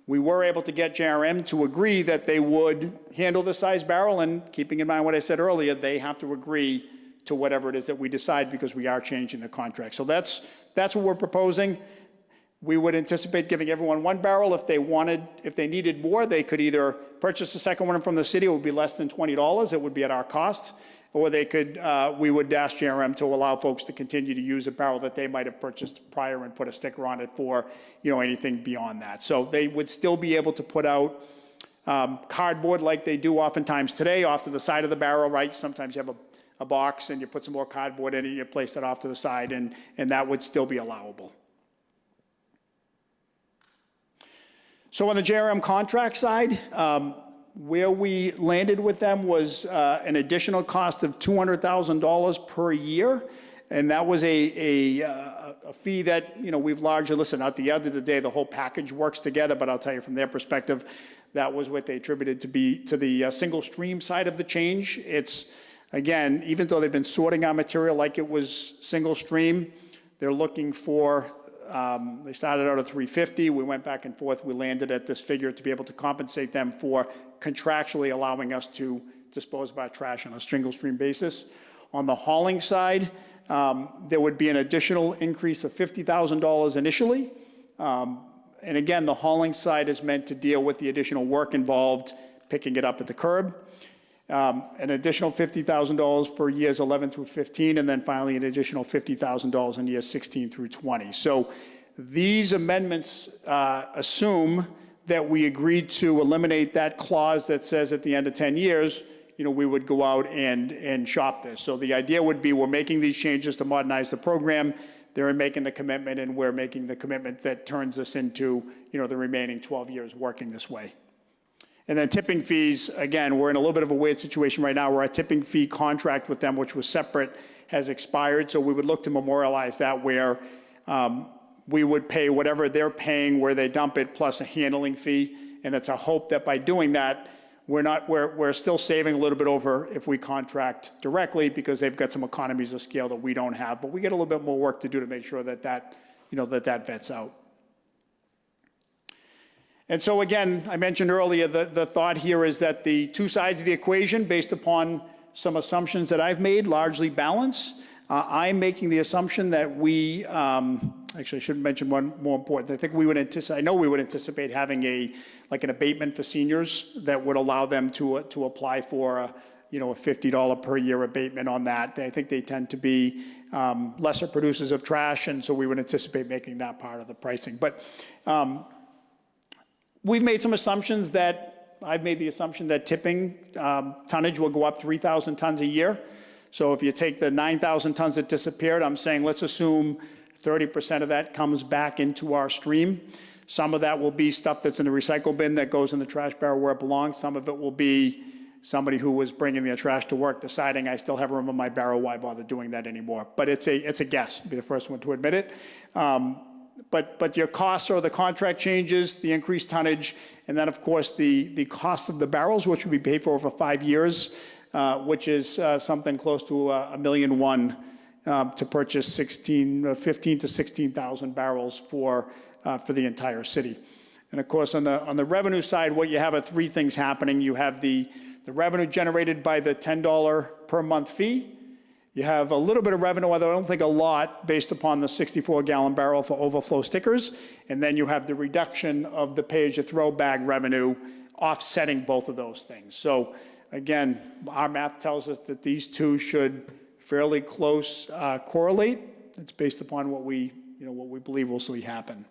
S5: were able to get JRM to agree that they would handle the size barrel, and keeping in mind what I said earlier, they have to agree to whatever it is that we decide because we are changing the contract. So that's what we're proposing. We would anticipate giving everyone one barrel. If they needed more, they could either purchase the second one from the city. It would be less than $20. It would be at our cost. Or they could, we would ask JRM to allow folks to continue to use a barrel that they might have purchased prior and put a sticker on it for, anything beyond that. So they would still be able to put out cardboard like they do oftentimes today off to the side of the barrel, right? Sometimes you have a box and you put some more cardboard in it, you place it off to the side, and that would still be allowable. So on the JRM contract side, where we landed with them was an additional cost of $200,000 per year, and that was a fee that we've largely listened. At the end of the day, the whole package works together, but I'll tell you from their perspective, that was what they attributed to the single stream side of the change. It's again, even though they've been sorting our material like it was single stream, they're looking for. They started out at $350. We went back and forth. We landed at this figure to be able to compensate them for contractually allowing us to dispose of our trash on a single stream basis. On the hauling side, there would be an additional increase of $50,000 initially. And again, the hauling side is meant to deal with the additional work involved, picking it up at the curb. An additional $50,000 for years 11 through 15, and then finally an additional $50,000 in years 16 through 20. So these amendments assume that we agreed to eliminate that clause that says at the end of 10 years, we would go out and shop this. So the idea would be we're making these changes to modernize the program. They're making the commitment, and we're making the commitment that turns us into, the remaining 12 years working this way. And then tipping fees, again, we're in a little bit of a weird situation right now where our tipping fee contract with them, which was separate, has expired. So we would look to memorialize that where we would pay whatever they're paying where they dump it plus a handling fee. And it's a hope that by doing that, we're still saving a little bit over if we contract directly because they've got some economies of scale that we don't have. But we get a little bit more work to do to make sure that that vets out. And so again, I mentioned earlier, the thought here is that the two sides of the equation, based upon some assumptions that I've made, largely balance. I'm making the assumption that we, actually I should mention one more important. I think we would anticipate having an abatement for seniors that would allow them to apply for a $50 per year abatement on that. I think they tend to be lesser producers of trash, and so we would anticipate making that part of the pricing. But we've made some assumptions I've made the assumption that tipping tonnage will go up 3,000 tons a year. So if you take the 9,000 tons that disappeared, I'm saying let's assume 30% of that comes back into our stream. Some of that will be stuff that's in the recycle bin that goes in the trash barrel where it belongs. Some of it will be somebody who was bringing their trash to work deciding I still have room in my barrel, why bother doing that anymore? But it's a guess. I'll be the first one to admit it. But your costs are the contract changes, the increased tonnage, and then, of course, the cost of the barrels, which will be paid for over 5 years, which is something close to $1.1 million to purchase 15 to 16,000 barrels for the entire city. And, of course, on the revenue side, what you have are three things happening. You have the revenue generated by the $10 per month fee. You have a little bit of revenue, although I don't think a lot, based upon the 64-gallon barrel for overflow stickers. And then you have the reduction of the pay-as-you-throw bag revenue offsetting both of those things. So, again, our math tells us that these two should fairly close correlate. It's based upon what we believe will see happen.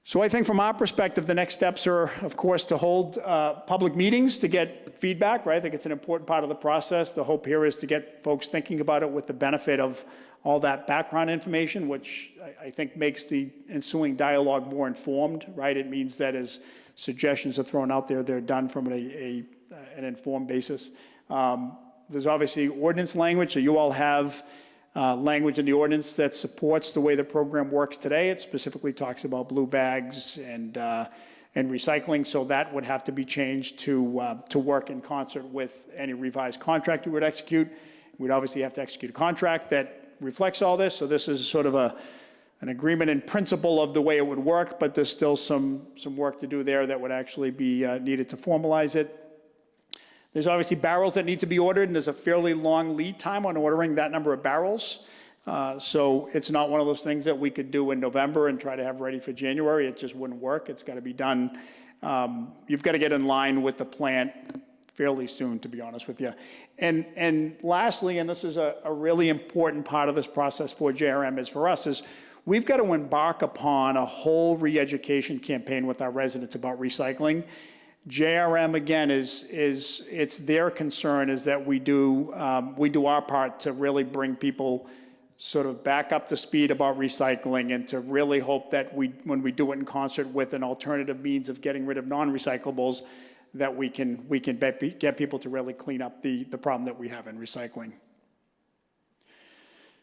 S5: So I think from our perspective, the next steps are, of course, to hold public meetings to get feedback, right? I think it's an important part of the process. The hope here is to get folks thinking about it with the benefit of all that background information, which I think makes the ensuing dialogue more informed, right? It means that as suggestions are thrown out there, they're done from an informed basis. There's obviously ordinance language, so you all have language in the ordinance that supports the way the program works today. It specifically talks about blue bags and recycling, so that would have to be changed to work in concert with any revised contract we would execute. We'd obviously have to execute a contract that reflects all this, so this is sort of an agreement in principle of the way it would work, but there's still some work to do there that would actually be needed to formalize it. There's obviously barrels that need to be ordered, and there's a fairly long lead time on ordering that number of barrels. So it's not one of those things that we could do in November and try to have ready for January. It just wouldn't work. It's got to be done. You've got to get in line with the plant fairly soon, to be honest with you. And lastly, and this is a really important part of this process for JRM is for us, is we've got to embark upon a whole re-education campaign with our residents about recycling. JRM, again, it's their concern is that we do our part to really bring people sort of back up to speed about recycling and to really hope that when we do it in concert with an alternative means of getting rid of non-recyclables, that we can get people to really clean up the problem that we have in recycling.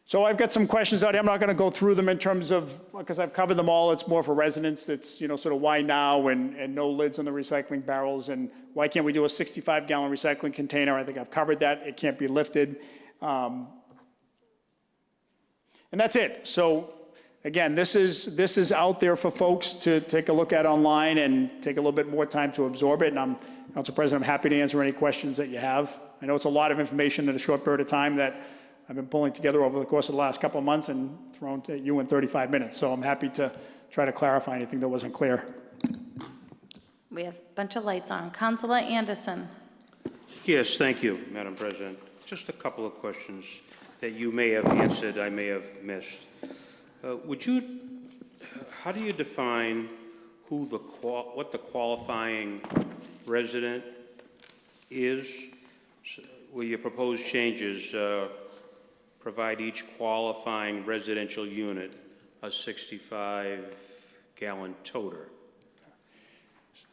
S5: So I've got some questions out here. I'm not going to go through them in terms of, because I've covered them all. It's more for residents. It's, sort of why now and no lids on the recycling barrels and why can't we do a 65-gallon recycling container? I think I've covered that. It can't be lifted. And that's it. So again, this is out there for folks to take a look at online and take a little bit more time to absorb it. And Council President, I'm happy to answer any questions that you have. I know it's a lot of information in a short period of time that I've been pulling together over the course of the last couple of months and thrown to you in 35 minutes. So I'm happy to try to clarify anything that wasn't clear.
S1: We have a bunch of lights on. Councilor Anderson.
S7: Yes, thank you, Madam President. Just a couple of questions that you may have answered, I may have missed. How do you define what the qualifying resident is? Will your proposed changes provide each qualifying residential unit a 65-gallon toter?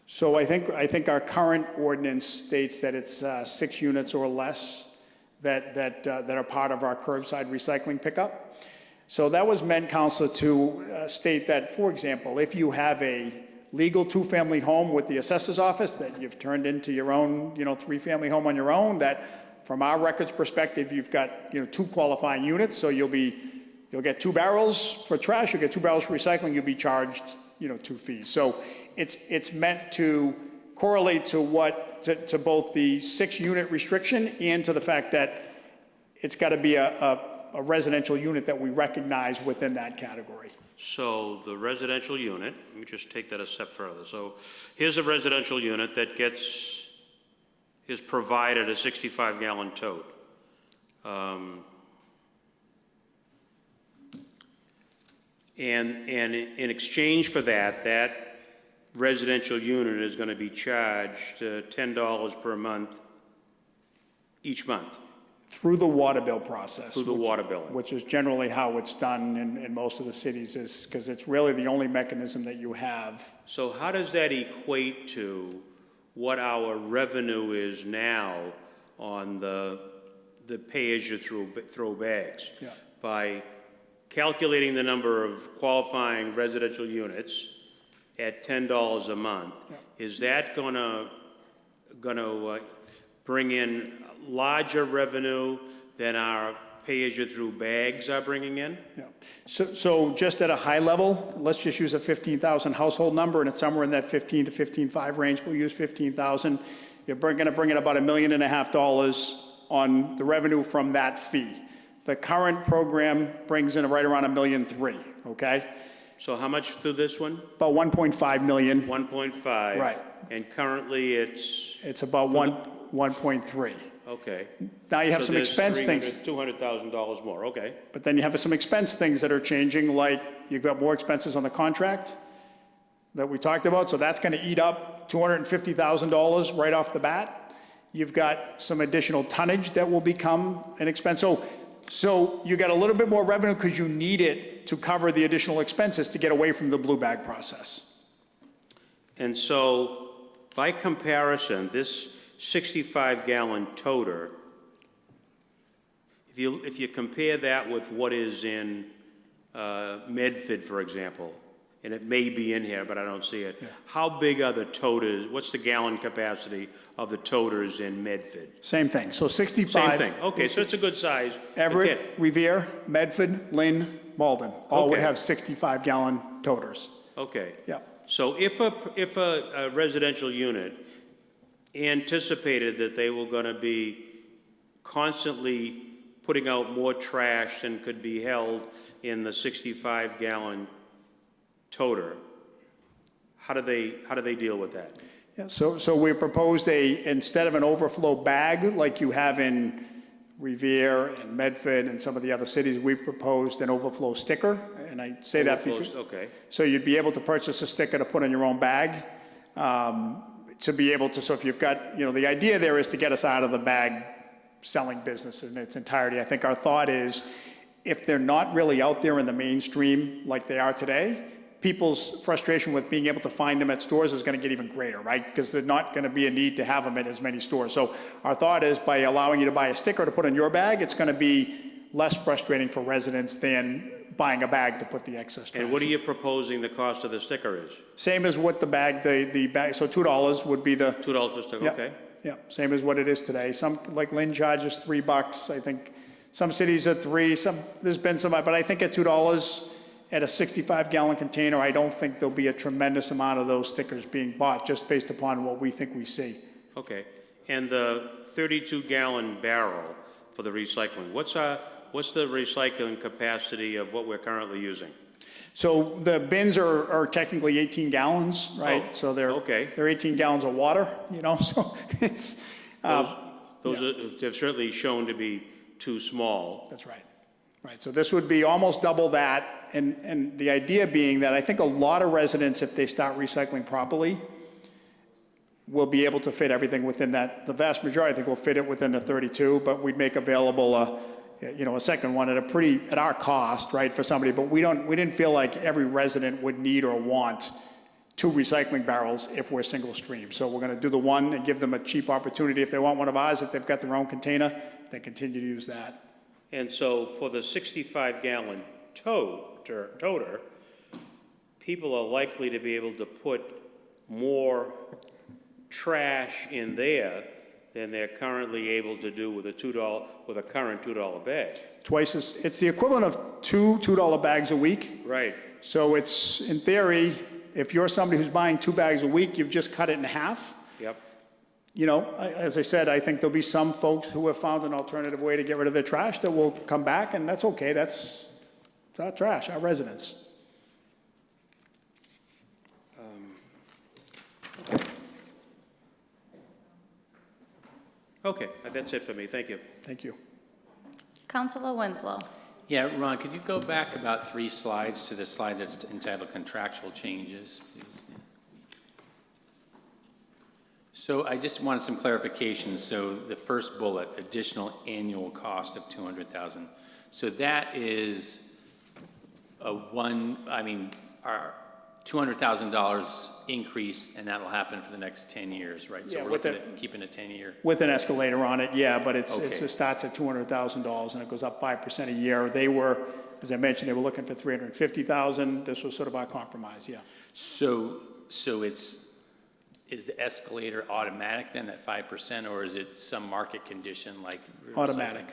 S5: So I think our current ordinance states that it's 6 units or less that are part of our curbside recycling pickup. So that was meant, Councilor, to state that, for example, if you have a legal 2-family home with the assessor's office that you've turned into your own, 3-family home on your own, that from our records perspective, you've got, 2 qualifying units, so you'll get 2 barrels for trash, you'll get 2 barrels for recycling, you'll be charged, 2 fees. So it's meant to correlate to both the 6-unit restriction and to the fact that it's got to be a residential unit that we recognize within that category.
S7: So the residential unit, let me just take that a step further. So here's a residential unit that is provided a 65-gallon tote. And in exchange for that residential unit is going to be charged $10 per month each month.
S5: Through the water bill process.
S7: Through the water bill.
S5: Which is generally how it's done in most of the cities, is because it's really the only mechanism that you have.
S7: So how does that equate to what our revenue is now on the pay-as-you-throw bags?
S5: Yeah.
S7: By calculating the number of qualifying residential units at $10 a month,
S5: yeah.
S7: Is that gonna bring in larger revenue than our pay-as-you-throw bags are bringing in?
S5: Yeah. So just at a high level, let's just use a 15,000 household number, and it's somewhere in that 15 to 15.5 range. We'll use 15,000. You're going to bring in about $1.5 million on the revenue from that fee. The current program brings in right around $1.3 million. Okay.
S7: So how much through this one?
S5: About 1.5 million.
S7: 1.5.
S5: Right.
S7: And currently it's
S5: about 1.3.
S7: Okay.
S5: Now you have some expense things.
S7: $200,000 more, okay.
S5: But then you have some expense things that are changing, like you've got more expenses on the contract that we talked about, so that's going to eat up $250,000 right off the bat. You've got some additional tonnage that will become an expense. So you got a little bit more revenue because you need it to cover the additional expenses to get away from the blue bag process.
S7: And so, by comparison, this 65-gallon toter, if you compare that with what is in Medford, for example, and it may be in here, but I don't see it. Yeah. How big are the toters? What's the gallon capacity of the toters in Medford?
S5: Same thing. So 65.
S7: Same thing. Okay, so it's a good size.
S5: Everett,
S7: Okay.
S5: Revere, Medford, Lynn, Malden, all would
S7: Okay.
S5: have 65-gallon toters.
S7: Okay.
S5: Yeah.
S7: So if a residential unit anticipated that they were going to be constantly putting out more trash than could be held in the 65-gallon toter, how do they deal with that?
S5: Yeah, so we proposed instead of an overflow bag like you have in Revere and Medford and some of the other cities, we've proposed an overflow sticker. And I say that because,
S7: okay.
S5: So you'd be able to purchase a sticker to put in your own bag, to be able to, so if you've got, the idea there is to get us out of the bag selling business in its entirety. I think our thought is, if they're not really out there in the mainstream like they are today, people's frustration with being able to find them at stores is going to get even greater, right? Because there's not going to be a need to have them at as many stores. So our thought is, by allowing you to buy a sticker to put in your bag, it's going to be less frustrating for residents than buying a bag to put the excess trash.
S7: And what are you proposing the cost of the sticker is?
S5: Same as what the bag, the bag, so $2 would be the...
S7: $2 for sticker,
S5: Yeah,
S7: okay.
S5: yeah, same as what it is today. Some, like Lynn charges $3. I think some cities are $3, there's been some, but I think at $2 at a 65-gallon container, I don't think there'll be a tremendous amount of those stickers being bought, just based upon what we think we see.
S7: Okay. And the 32-gallon barrel for the recycling, what's the recycling capacity of what we're currently using?
S5: So the bins are technically 18 gallons, right?
S7: Oh,
S5: so they're 18 gallons of water, so it's...
S7: They've certainly shown to be too small.
S5: That's right. Right, so this would be almost double that, and the idea being that I think a lot of residents, if they start recycling properly, will be able to fit everything within that. The vast majority, I think, will fit it within the 32, but we'd make available a second one at our cost, right, for somebody. But we didn't feel like every resident would need or want 2 recycling barrels if we're single stream. So we're going to do the one and give them a cheap opportunity. If they want one of ours, if they've got their own container, they continue to use that.
S7: And so for the 65-gallon toter, people are likely to be able to put more trash in there than they're currently able to do with a current $2 bag.
S5: It's the equivalent of two $2 bags a week.
S7: Right.
S5: So it's, in theory, if you're somebody who's buying 2 bags a week, you've just cut it in half.
S7: Yep.
S5: As I said, I think there'll be some folks who have found an alternative way to get rid of their trash that will come back, and that's okay. It's our trash, our residents.
S7: Okay, that's it for me. Thank you.
S5: Thank you.
S1: Councilor Winslow.
S3: Yeah, Ron, could you go back about 3 slides to the slide that's entitled Contractual Changes, please? So I just wanted some clarification. So the first bullet, additional annual cost of $200,000. So that is our $200,000 increase, and that'll happen for the next 10 years, right? So
S5: Yeah,
S3: we're looking at keeping a 10-year.
S5: With an escalator on it, yeah, but it
S3: Okay.
S5: starts at $200,000 and it goes up 5% a year. They were, as I mentioned, they were looking for $350,000. This was sort of our compromise, yeah.
S3: So is the escalator automatic then at 5%, or is it some market condition like?
S5: Automatic.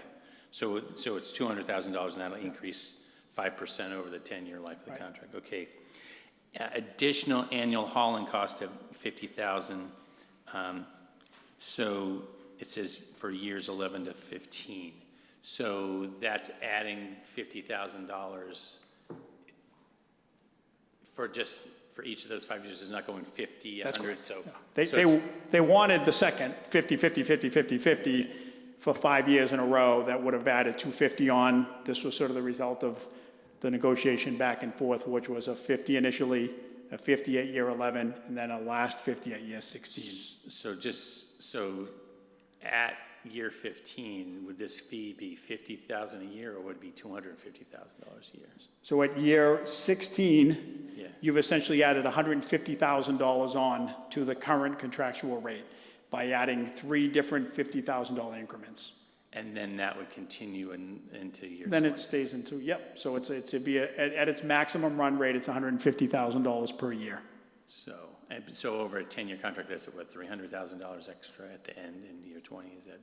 S3: So it's $200,000 and that'll increase 5% over the 10-year life of the contract. Okay. Additional annual hauling cost of $50,000. So it says for years 11 to 15. So that's adding $50,000 for each of those 5 years. It's not going 50, 100. So
S5: They wanted the second 50, 50, 50, 50, 50 for 5 years in a row. That would have added 250 on. This was sort of the result of the negotiation back and forth, which was a 50 initially, a 50 at year 11, and then a last 50 at year 16.
S3: So at year 15, would this fee be $50,000 a year, or would it be $250,000 a year?
S5: So at year 16,
S3: Yeah.
S5: you've essentially added $150,000 on to the current contractual rate by adding 3 different $50,000 increments.
S3: And then that would continue into year
S5: Then
S3: 20.
S5: it stays into, yep, so it'd be, at its maximum run rate, it's $150,000 per year.
S3: So over a 10-year contract, that's what, $300,000 extra at the end in year 20, is that?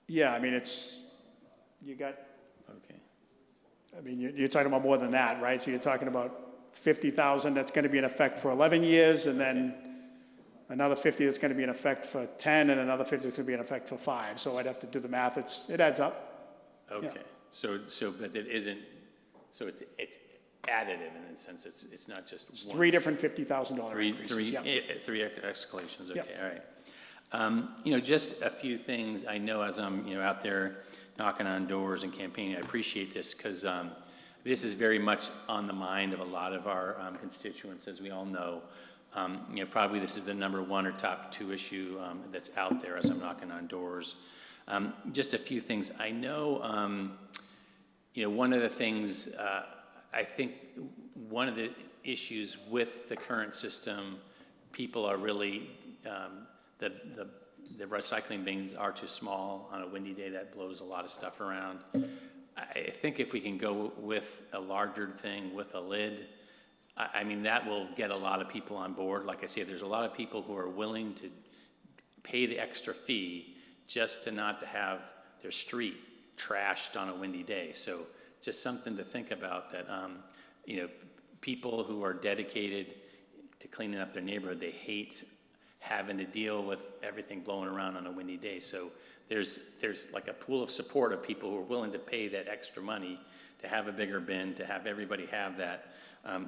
S5: Yeah, I mean, you got,
S3: Okay.
S5: I mean, you're talking about more than that, right? So you're talking about 50,000 that's going to be in effect for 11 years, and then another 50 that's going to be in effect for 10, and another 50 that's going to be in effect for 5. So I'd have to do the math. It adds up.
S3: Okay,
S5: Yeah.
S3: so, but it isn't, so it's additive in a sense, it's not just
S5: It's
S3: once.
S5: 3 different $50,000
S3: Three,
S5: increases. Yeah.
S3: three escalations, okay,
S5: Yep.
S3: all right. Just a few things, I know as I'm, out there knocking on doors and campaigning, I appreciate this, because this is very much on the mind of a lot of our constituents, as we all know. Probably this is the number 1 or top 2 issue that's out there as I'm knocking on doors. Just a few things. I know, one of the things, I think one of the issues with the current system, people are really, the recycling bins are too small. On a windy day, that blows a lot of stuff around. I think if we can go with a larger thing with a lid, I mean, that will get a lot of people on board. Like I say, there's a lot of people who are willing to pay the extra fee just to not to have their street trashed on a windy day. So just something to think about that, people who are dedicated to cleaning up their neighborhood, they hate having to deal with everything blowing around on a windy day. So there's like a pool of support of people who are willing to pay that extra money to have a bigger bin, to have everybody have that.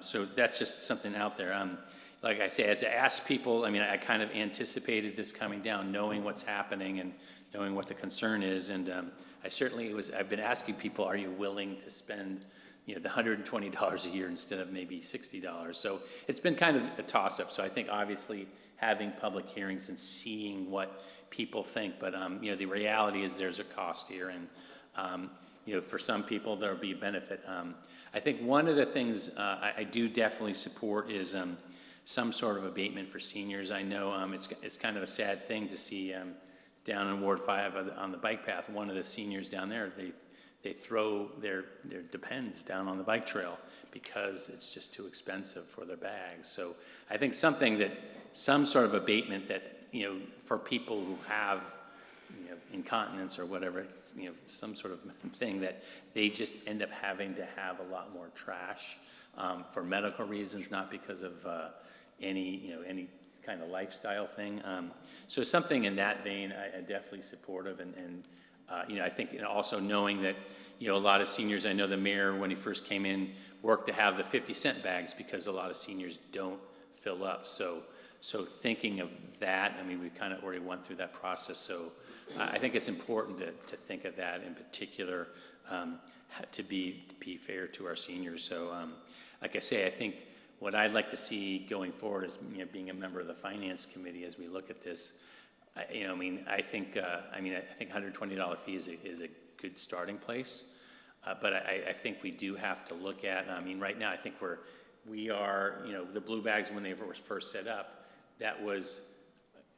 S3: So that's just something out there. Like I say, as I ask people, I mean, I kind of anticipated this coming down, knowing what's happening and knowing what the concern is. And I've been asking people, are you willing to spend, the $120 a year instead of maybe $60? So it's been kind of a toss-up. So I think obviously having public hearings and seeing what people think, but the reality is there's a cost here, and for some people there'll be a benefit. I think one of the things I do definitely support is some sort of abatement for seniors. I know it's kind of a sad thing to see down in Ward 5 on the bike path. One of the seniors down there, they throw their Depends down on the bike trail because it's just too expensive for their bags. So I think some sort of abatement that, for people who have, incontinence or whatever, some sort of thing that they just end up having to have a lot more trash for medical reasons, not because of any kind of lifestyle thing. So something in that vein, I definitely supportive, and I think also knowing that, a lot of seniors, I know the mayor, when he first came in, worked to have the 50-cent bags because a lot of seniors don't fill up. So thinking of that, I mean, we kind of already went through that process. So I think it's important to think of that in particular, to be fair to our seniors. So like I say, I think what I'd like to see going forward is, being a member of the finance committee as we look at this, I think $120 fee is a good starting place. But I think we do have to look at, right now I think we are, the blue bags, when they were first set up, that was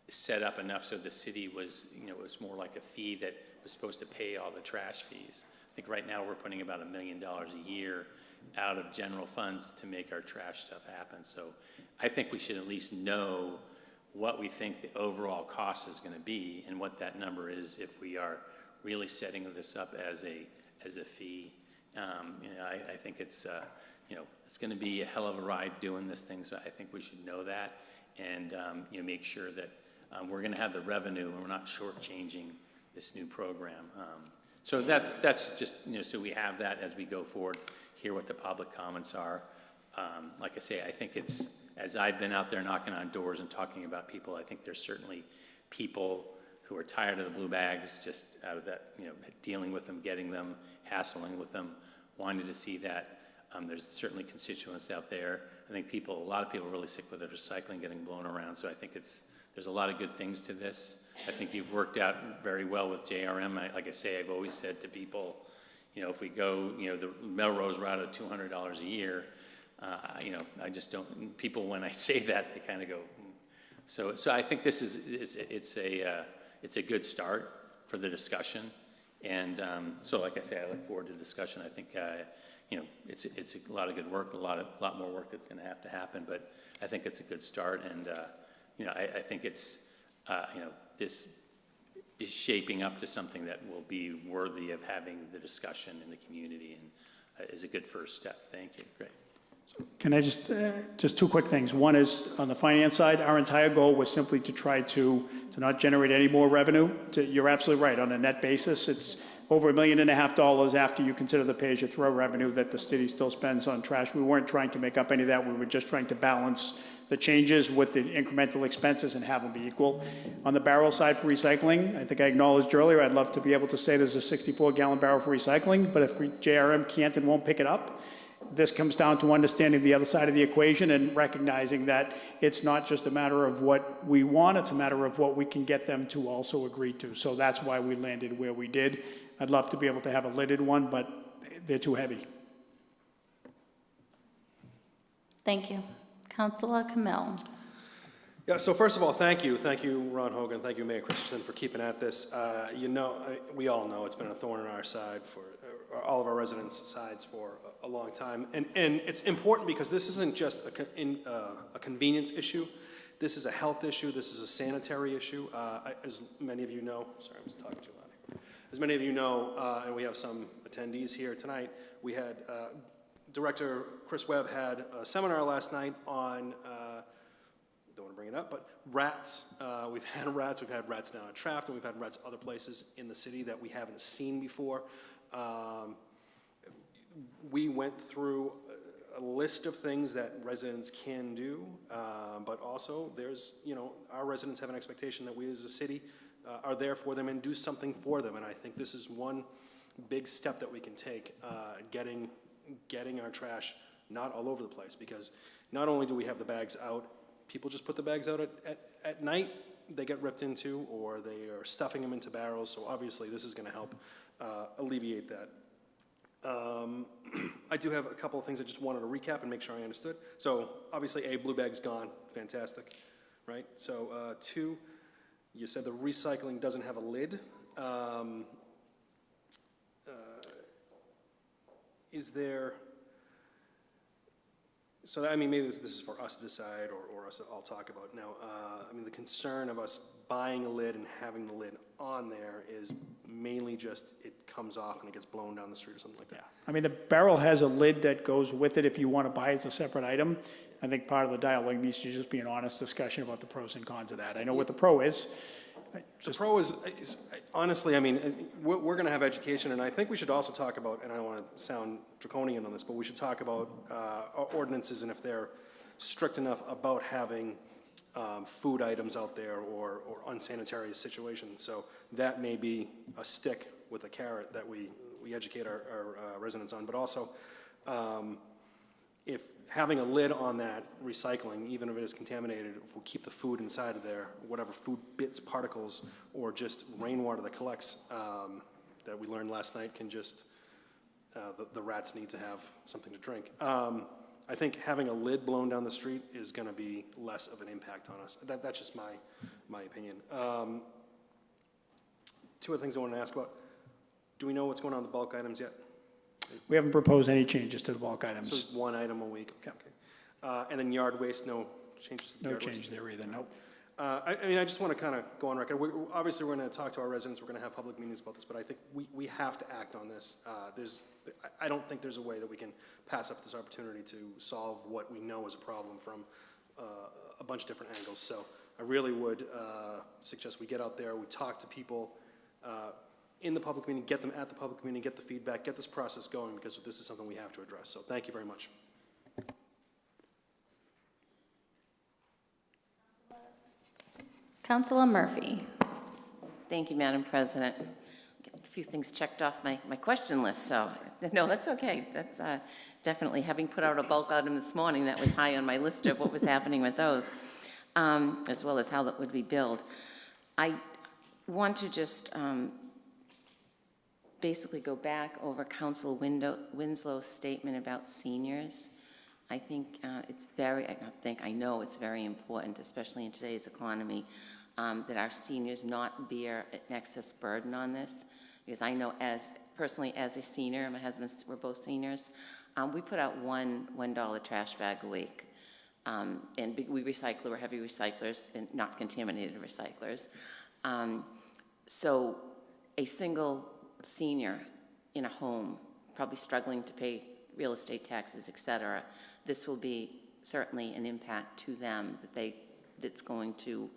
S3: set up enough so the city was, it was more like a fee that was supposed to pay all the trash fees. I think right now we're putting about $1 million a year out of general funds to make our trash stuff happen. So I think we should at least know what we think the overall cost is going to be and what that number is if we are really setting this up as a fee. I think it's it's going to be a hell of a ride doing this thing. So I think we should know that and make sure that we're going to have the revenue and we're not shortchanging this new program. So that's just so we have that as we go forward. Hear what the public comments are. Like I say, I think it's, as I've been out there knocking on doors and talking about people, I think there's certainly people who are tired of the blue bags, just out of that, dealing with them, getting them, hassling with them, wanted to see that. There's certainly constituents out there. I think a lot of people are really sick with the recycling getting blown around. So I think there's a lot of good things to this. I think you've worked out very well with JRM. Like I say, I've always said to people, you know, if we go, you know, the Melrose route at $200 a year, you know, I just don't, people, when I say that, they kind of go, So I think this is, it's a good start for the discussion. And so like I say, I look forward to the discussion. I think, you know, it's a lot of good work, a lot more work that's going to have to happen, but I think it's a good start. And, you know, I think it's, you know, this is shaping up to something that will be worthy of having the discussion in the community, and is a good first step. Thank you. Great.
S5: Can I just two quick things. One is, on the finance side, our entire goal was simply to try to not generate any more revenue. You're absolutely right. On a net basis, it's over $1.5 million after you consider the pay-as-you-throw revenue that the city still spends on trash. We weren't trying to make up any of that. We were just trying to balance the changes with the incremental expenses and have them be equal. On the barrel side for recycling, I think I acknowledged earlier, I'd love to be able to say there's a 64-gallon barrel for recycling, but if JRM can't and won't pick it up, this comes down to understanding the other side of the equation and recognizing that it's not just a matter of what we want, it's a matter of what we can get them to also agree to. So that's why we landed where we did. I'd love to be able to have a lidded one, but they're too heavy.
S1: Thank you. Councilor Camille.
S8: Yeah, so first of all, thank you, Ron Hogan, thank you, Mayor Christensen, for keeping at this. You know, we all know it's been a thorn in our side for all of our residents' sides for a long time, and it's important because this isn't just a convenience issue. This is a health issue. This is a sanitary issue. As many of you know, sorry, I was talking too loud here. As many of you know, and we have some attendees here tonight, we had Director Chris Webb had a seminar last night on, don't want to bring it up, but rats. We've had rats down at Traft, and we've had rats other places in the city that we haven't seen before. We went through a list of things that residents can do, but also there's, you know, our residents have an expectation that we as a city are there for them and do something for them, and I think this is one big step that we can take, getting our trash not all over the place, because not only do we have the bags out, people just put the bags out at night, they get ripped into, or they are stuffing them into barrels, so obviously this is going to help alleviate that. I do have a couple of things I just wanted to recap and make sure I understood. So obviously, blue bag's gone, fantastic, right? So 2, you said the recycling doesn't have a lid. Is there, so I mean, maybe this is for us to decide, or us to all talk about now. I mean, the concern of us buying a lid and having the lid on there is mainly just it comes off and it gets blown down the street or something like that.
S5: Yeah. I mean, the barrel has a lid that goes with it if you want to buy it as a separate item. I think part of the dialogue needs to just be an honest discussion about the pros and cons of that. I know what the pro is.
S8: The pro is honestly, I mean, we're going to have education, and I think we should also talk about, and I don't want to sound draconian on this, but we should talk about ordinances and if they're strict enough about having food items out there or unsanitary situations. So that may be a stick with a carrot that we educate our residents on, but also if having a lid on that recycling, even if it is contaminated, if we keep the food inside of there, whatever food bits, particles, or just rainwater that collects, that we learned last night can just, the rats need to have something to drink. I think having a lid blown down the street is going to be less of an impact on us. That's just my opinion. 2 other things I want to ask about. Do we know what's going on with the bulk items yet?
S5: We haven't proposed any changes to the bulk items.
S8: So it's 1 item a week. Okay. And then yard waste, no changes to the yard waste?
S5: No change there either, nope.
S8: I mean, I just want to kind of go on record. Obviously, we're going to talk to our residents. We're going to have public meetings about this, but I think we have to act on this. I don't think there's a way that we can pass up this opportunity to solve what we know is a problem from a bunch of different angles. So I really would suggest we get out there, we talk to people in the public meeting, get them at the public meeting, get the feedback, get this process going, because this is something we have to address. So thank you very much.
S1: Councilor Murphy.
S9: Thank you, Madam President. Getting a few things checked off my question list, so no, that's okay. That's definitely, having put out a bulk item this morning, that was high on my list of what was happening with those, as well as how that would be billed. want to just basically go back over Council Winslow's statement about seniors. I think I know it's very important, especially in today's economy, that our seniors not bear an excess burden on this. Because I know personally as a senior, my husband, we're both seniors, we put out $1 trash bag a week. And we recycle, we're heavy recyclers and not contaminated recyclers. So a single senior in a home, probably struggling to pay real estate taxes, et cetera, this will be certainly an impact to them that's going to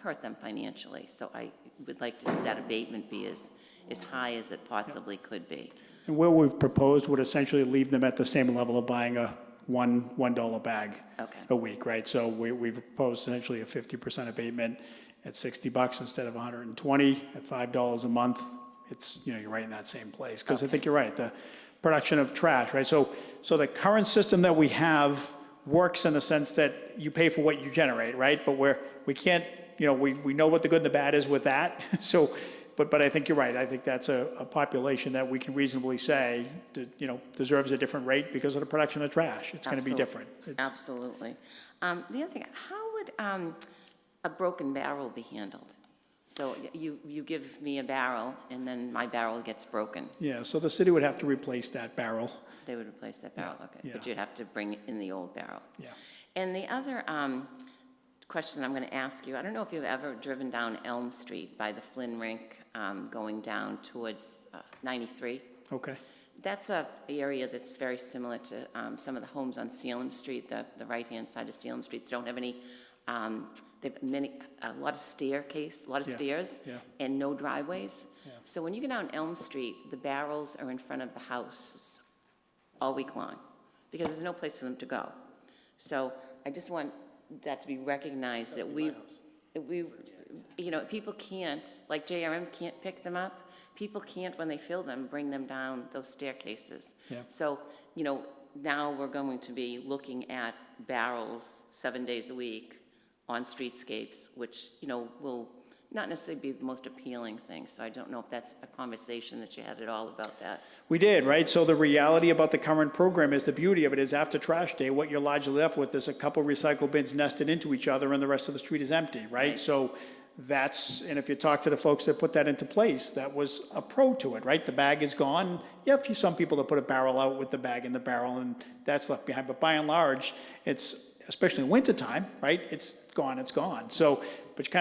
S9: hurt them financially. So I would like to see that abatement be as high as it possibly could be.
S5: And what we've proposed would essentially leave them at the same level of buying a $1 bag a week, right? So we proposed essentially a 50% abatement at $60 instead of $120 at $5 a month. It's, you're right in that same place. Because I think you're right, the production of trash, right? So the current system that we have works in the sense that you pay for what you generate, right? But we can't, we know what the good and the bad is with that. So, but I think you're right. I think that's a population that we can reasonably say, deserves a different rate because of the production of trash. It's going to be different.
S9: Absolutely. The other thing, how would a broken barrel be handled? So you give me a barrel, and then my barrel gets broken.
S5: Yeah, so the city would have to replace that barrel.
S9: They would replace that barrel, okay.
S5: Yeah.
S9: But you'd have to bring in the old barrel.
S5: Yeah.
S9: And the other question I'm going to ask you, I don't know if you've ever driven down Elm Street by the Flynn Rink going down towards 93.
S5: Okay.
S9: That's an area that's very similar to some of the homes on Salem Street, the right-hand side of Salem Street. They don't have any, they have a lot of stairs and no driveways. Yeah. So when you go down Elm Street, the barrels are in front of the houses all week long because there's no place for them to go. So I just want that to be recognized that people can't, like JRM can't pick them up. People can't, when they fill them, bring them down those staircases. Yeah. So, now we're going to be looking at barrels 7 days a week on streetscapes, which, will not necessarily be the most appealing thing. So I don't know if that's a conversation that you had at all about that.
S5: We did, right? So the reality about the current program is the beauty of it is after trash day, what you're largely left with is a couple recycle bins nested into each other and the rest of the street is empty, right? So and if you talk to the folks that put that into place, that was a pro to it, right? The bag is gone. You have some people that put a barrel out with the bag in the barrel and that's left behind. But by and large, it's, especially in wintertime, right? It's gone. So, but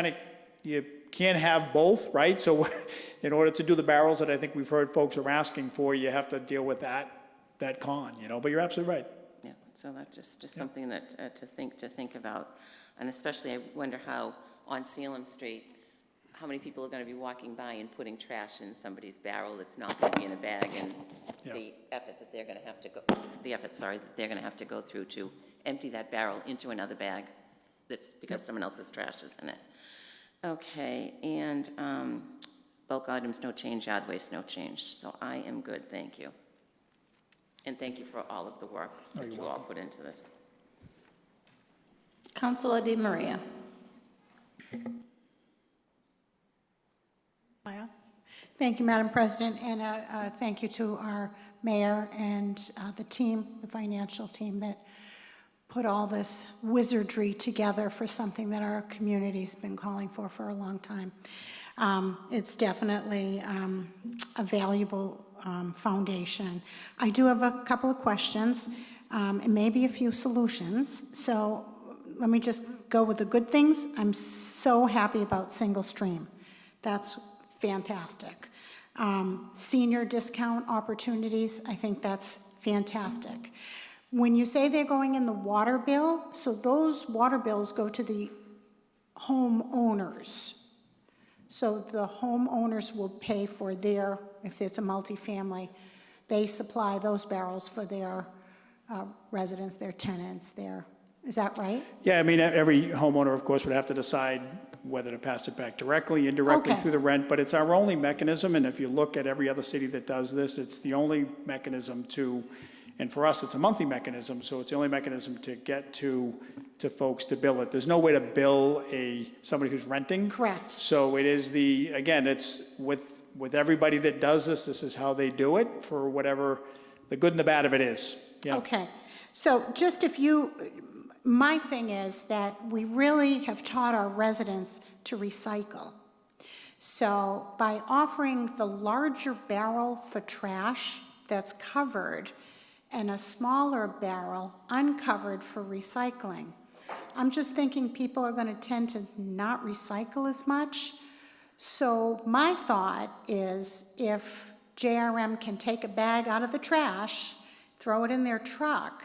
S5: you can't have both, right? So in order to do the barrels that I think we've heard folks are asking for, you have to deal with that con, but you're absolutely right.
S9: Yeah, so that's just something that to think about. And especially I wonder how on Salem Street, how many people are going to be walking by and putting trash in somebody's barrel that's not going to be in a bag, and the effort that they're going to have to go through to empty that barrel into another bag that's because someone else's trash is in it. Okay, and bulk items, no change, yard waste, no change. So I am good, thank you. And thank you for all of the work that you all put into this.
S1: Councilor Di Maria.
S10: Thank you, Madam President, and thank you to our mayor and the team, the financial team that put all this wizardry together for something that our community's been calling for a long time. It's definitely a valuable foundation. I do have a couple of questions and maybe a few solutions. So let me just go with the good things. I'm so happy about single stream. That's fantastic. Senior discount opportunities, I think that's fantastic. When you say they're going in the water bill, so those water bills go to the homeowners. So the homeowners will pay for if it's a multifamily, they supply those barrels for their residents, their tenants, is that right?
S5: Yeah, I mean, every homeowner, of course, would have to decide whether to pass it back directly, indirectly through the rent, but it's our only mechanism, and if you look at every other city that does this, it's the only mechanism to And for us, it's a monthly mechanism, so it's the only mechanism to get to folks to bill it. There's no way to bill somebody who's renting.
S10: Correct.
S5: So it is again, it's with everybody that does this is how they do it for whatever the good and the bad of it is. Yeah.
S10: Okay, so just my thing is that we really have taught our residents to recycle. So by offering the larger barrel for trash that's covered and a smaller barrel uncovered for recycling, I'm just thinking people are going to tend to not recycle as much. So my thought is if JRM can take a bag out of the trash, throw it in their truck,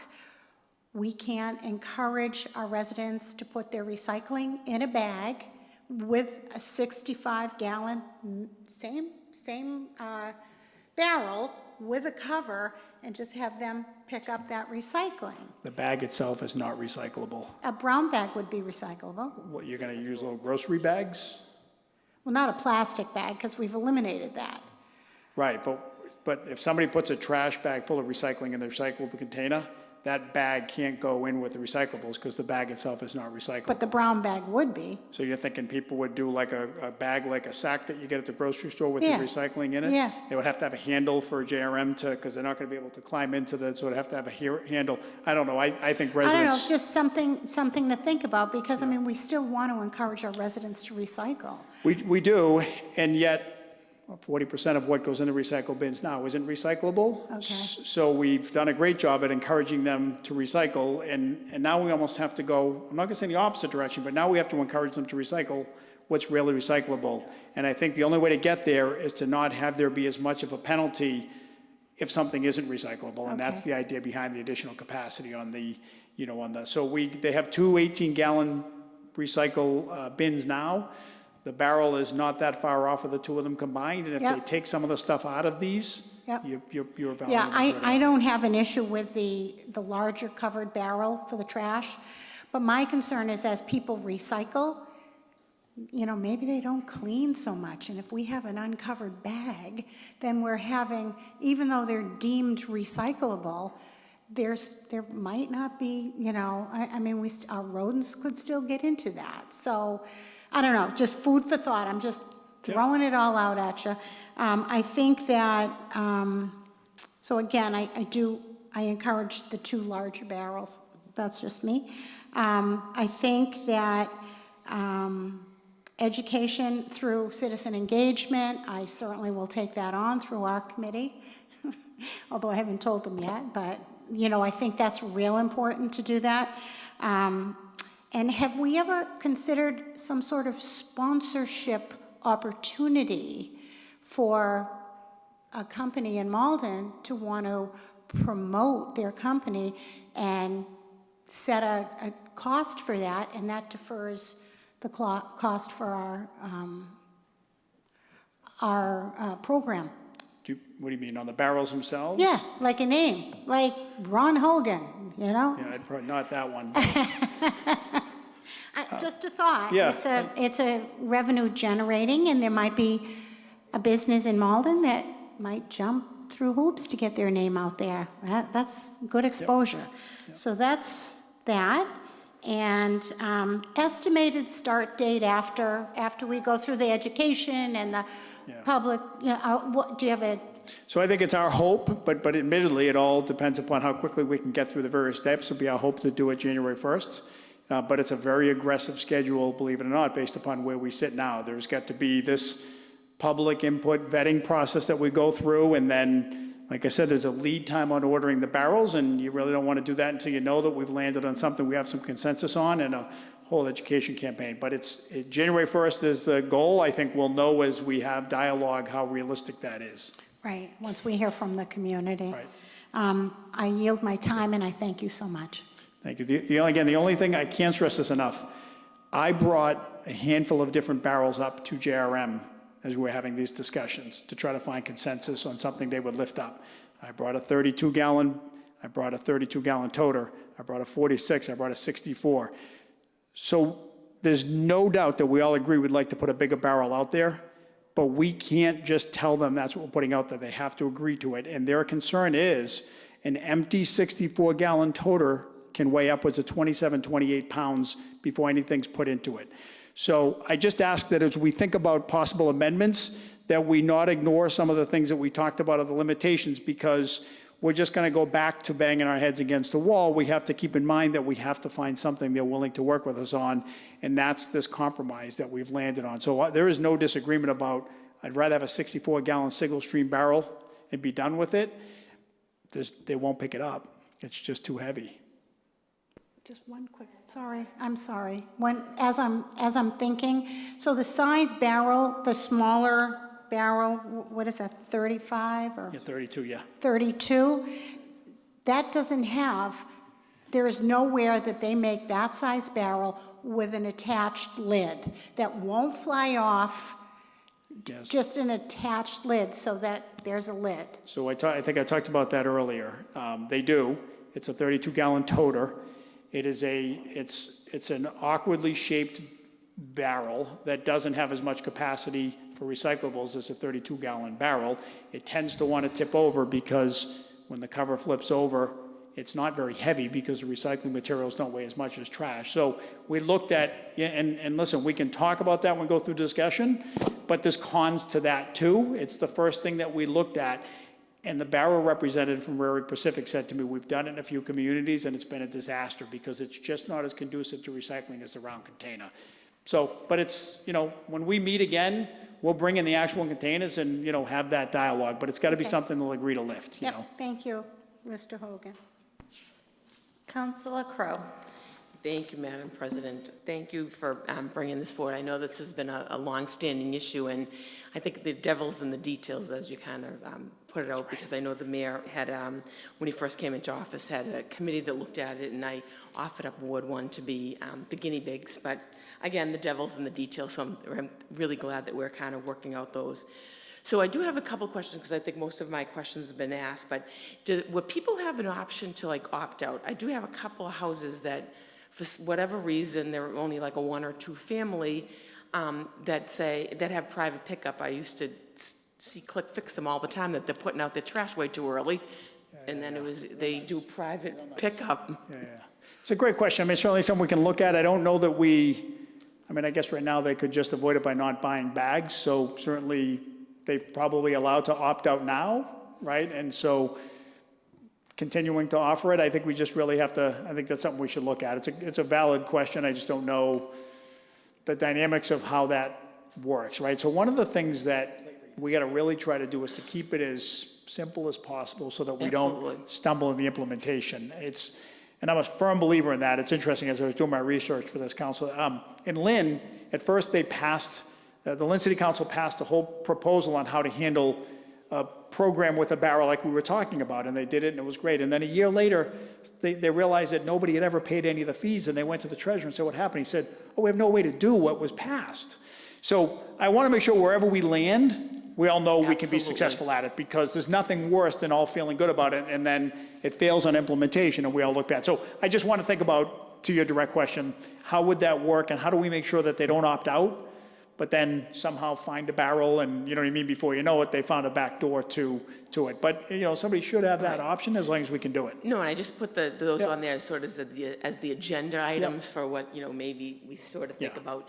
S10: we can encourage our residents to put their recycling in a bag with a 65-gallon, same barrel with a cover, and just have them pick up that recycling.
S5: The bag itself is not recyclable.
S10: A brown bag would be recyclable.
S5: What, you're going to use little grocery bags?
S10: Well, not a plastic bag, because we've eliminated that.
S5: Right, but if somebody puts a trash bag full of recycling in the recyclable container, that bag can't go in with the recyclables because the bag itself is not recyclable.
S10: But the brown bag would be.
S5: So you're thinking people would do like a bag, like a sack that you get at the grocery store with
S10: Yeah.
S5: the recycling in it?
S10: Yeah.
S5: They would have to have a handle for JRM because they're not going to be able to climb into so it'd have to have a handle. I don't know, I think residents.
S10: I don't know, just something to think about, because, I mean, we still want to encourage our residents to recycle.
S5: We do, and yet 40% of what goes into recycle bins now isn't recyclable.
S10: Okay.
S5: So we've done a great job at encouraging them to recycle, and now we almost have to go, I'm not going to say in the opposite direction, but now we have to encourage them to recycle what's really recyclable. And I think the only way to get there is to not have there be as much of a penalty if something isn't recyclable, and that's
S10: Okay.
S5: the idea behind the additional capacity on so they have two 18-gallon recycle bins now. The barrel is not that far off of the two of them combined, and if they
S10: Yep.
S5: take some of the stuff out of these,
S10: Yep.
S5: you're evaluating.
S10: Yeah, I don't have an issue with the larger covered barrel for the trash, but my concern is as people recycle, maybe they don't clean so much, and if we have an uncovered bag, then we're having, even though they're deemed recyclable, there might not be, I mean, our rodents could still get into that. So, I don't know, just food for thought. I'm just throwing it all out at you. I think that, so again, I encourage the two larger barrels. That's just me. I think that education through citizen engagement, I certainly will take that on through our committee, although I haven't told them yet, but, I think that's real important to do that. And have we ever considered some sort of sponsorship opportunity for a company in Malden to want to promote their company and set a cost for that, and that defers the cost for our program?
S5: What do you mean, on the barrels themselves?
S10: Yeah, like a name, like Ron Hogan,
S5: Yeah, I'd probably not that one.
S10: Just a thought.
S5: Yeah.
S10: It's a revenue generating, and there might be a business in Malden that might jump through hoops to get their name out there. That's good exposure. Yep. So that's that. And estimated start date after we go through the education and the public, what, do you have a?
S5: So I think it's our hope, but admittedly, it all depends upon how quickly we can get through the various steps. It'll be our hope to do it January 1st. But it's a very aggressive schedule, believe it or not, based upon where we sit now. There's got to be this public input vetting process that we go through, and then, like I said, there's a lead time on ordering the barrels, and you really don't want to do that until you know that we've landed on something we have some consensus on, and a whole education campaign. But January 1st is the goal. I think we'll know as we have dialogue how realistic that is.
S10: Right, once we hear from the community.
S5: Right.
S10: I yield my time, and I thank you so much.
S5: Thank you. The only thing, I can't stress this enough, I brought a handful of different barrels up to JRM as we were having these discussions to try to find consensus on something they would lift up. I brought a 32-gallon, I brought a 32-gallon toter, I brought a 46, I brought a 64. So there's no doubt that we all agree we'd like to put a bigger barrel out there, but we can't just tell them that's what we're putting out there. They have to agree to it. And their concern is, An empty 64-gallon toter can weigh upwards of 27, 28 pounds before anything's put into it. So I just ask that as we think about possible amendments, that we not ignore some of the things that we talked about of the limitations, because we're just going to go back to banging our heads against the wall. We have to keep in mind that we have to find something they're willing to work with us on, and that's this compromise that we've landed on. So there is no disagreement about, I'd rather have a 64-gallon single-stream barrel and be done with it. They won't pick it up. It's just too heavy.
S10: Just one quick, I'm sorry. As I'm thinking, so the size barrel, the smaller barrel, what is that, 35 or?
S5: Yeah, 32, yeah.
S10: 32, that doesn't have, there is nowhere that they make that size barrel with an attached lid that won't fly off,
S5: Yes.
S10: just an attached lid so that there's a lid.
S5: So I think I talked about that earlier. They do. It's a 32-gallon toter. It's an awkwardly shaped barrel that doesn't have as much capacity for recyclables as a 32-gallon barrel. It tends to want to tip over because when the cover flips over, it's not very heavy because the recycling materials don't weigh as much as trash. So we looked at, and listen, we can talk about that when we go through discussion, but there's cons to that too. It's the first thing that we looked at. And the barrel representative from Raritan Pacific said to me, we've done it in a few communities and it's been a disaster because it's just not as conducive to recycling as the round container. So, but it's, when we meet again, we'll bring in the actual containers and, have that dialogue, but it's got to be something they'll agree to lift, you know.
S10: Thank you, Mr. Hogan.
S1: Councilor Crowe.
S11: Thank you, Madam President. Thank you for bringing this forward. I know this has been a long-standing issue, and I think the devil's in the details, as you kind of put it out, because I know the mayor had, when he first came into office, had a committee that looked at it, and I offered up Ward 1 to be the guinea pigs. But again, the devil's in the details, so I'm really glad that we're kind of working out those. So I do have a couple questions, because I think most of my questions have been asked, but would people have an option to opt out? I do have a couple of houses that, for whatever reason, they're only like a 1 or 2 family that have private pickup. I used to see Click Fix them all the time, that they're putting out their trash way too early, and then they do private pickup.
S5: Yeah. It's a great question. I mean, certainly something we can look at. I don't know that I guess right now they could just avoid it by not buying bags, so certainly they're probably allowed to opt out now, right? And so continuing to offer it, I think we just really have to, I think that's something we should look at. It's a valid question. I just don't know the dynamics of how that works, right? So one of the things that we got to really try to do is to keep it as simple as possible so that we don't stumble in the implementation. And I'm a firm believer in that. It's interesting, as I was doing my research for this council, in Lynn, at first they passed, the Lynn City Council passed a whole proposal on how to handle a program with a barrel like we were talking about, and they did it, and it was great. And then a year later, they realized that nobody had ever paid any of the fees, and they went to the treasurer and said, what happened? He said, we have no way to do what was passed. So I want to make sure wherever we land, we all know we can be successful at it, because there's nothing worse than all feeling good about it, and then it fails on implementation, and we all look bad. So I just want to think about, to your direct question, how would that work, and how do we make sure that they don't opt out, but then somehow find a barrel, and you know what I mean, before you know it, they found a back door to it. But, somebody should have that option as long as we can do it.
S11: No, and I just put those on there sort of as the agenda items for what, maybe we sort of think about.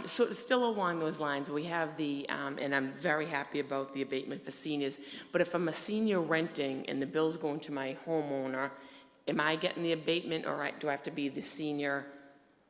S11: So still along those lines, we have and I'm very happy about the abatement for seniors, but if I'm a senior renting and the bill's going to my homeowner, am I getting the abatement, or do I have to be the senior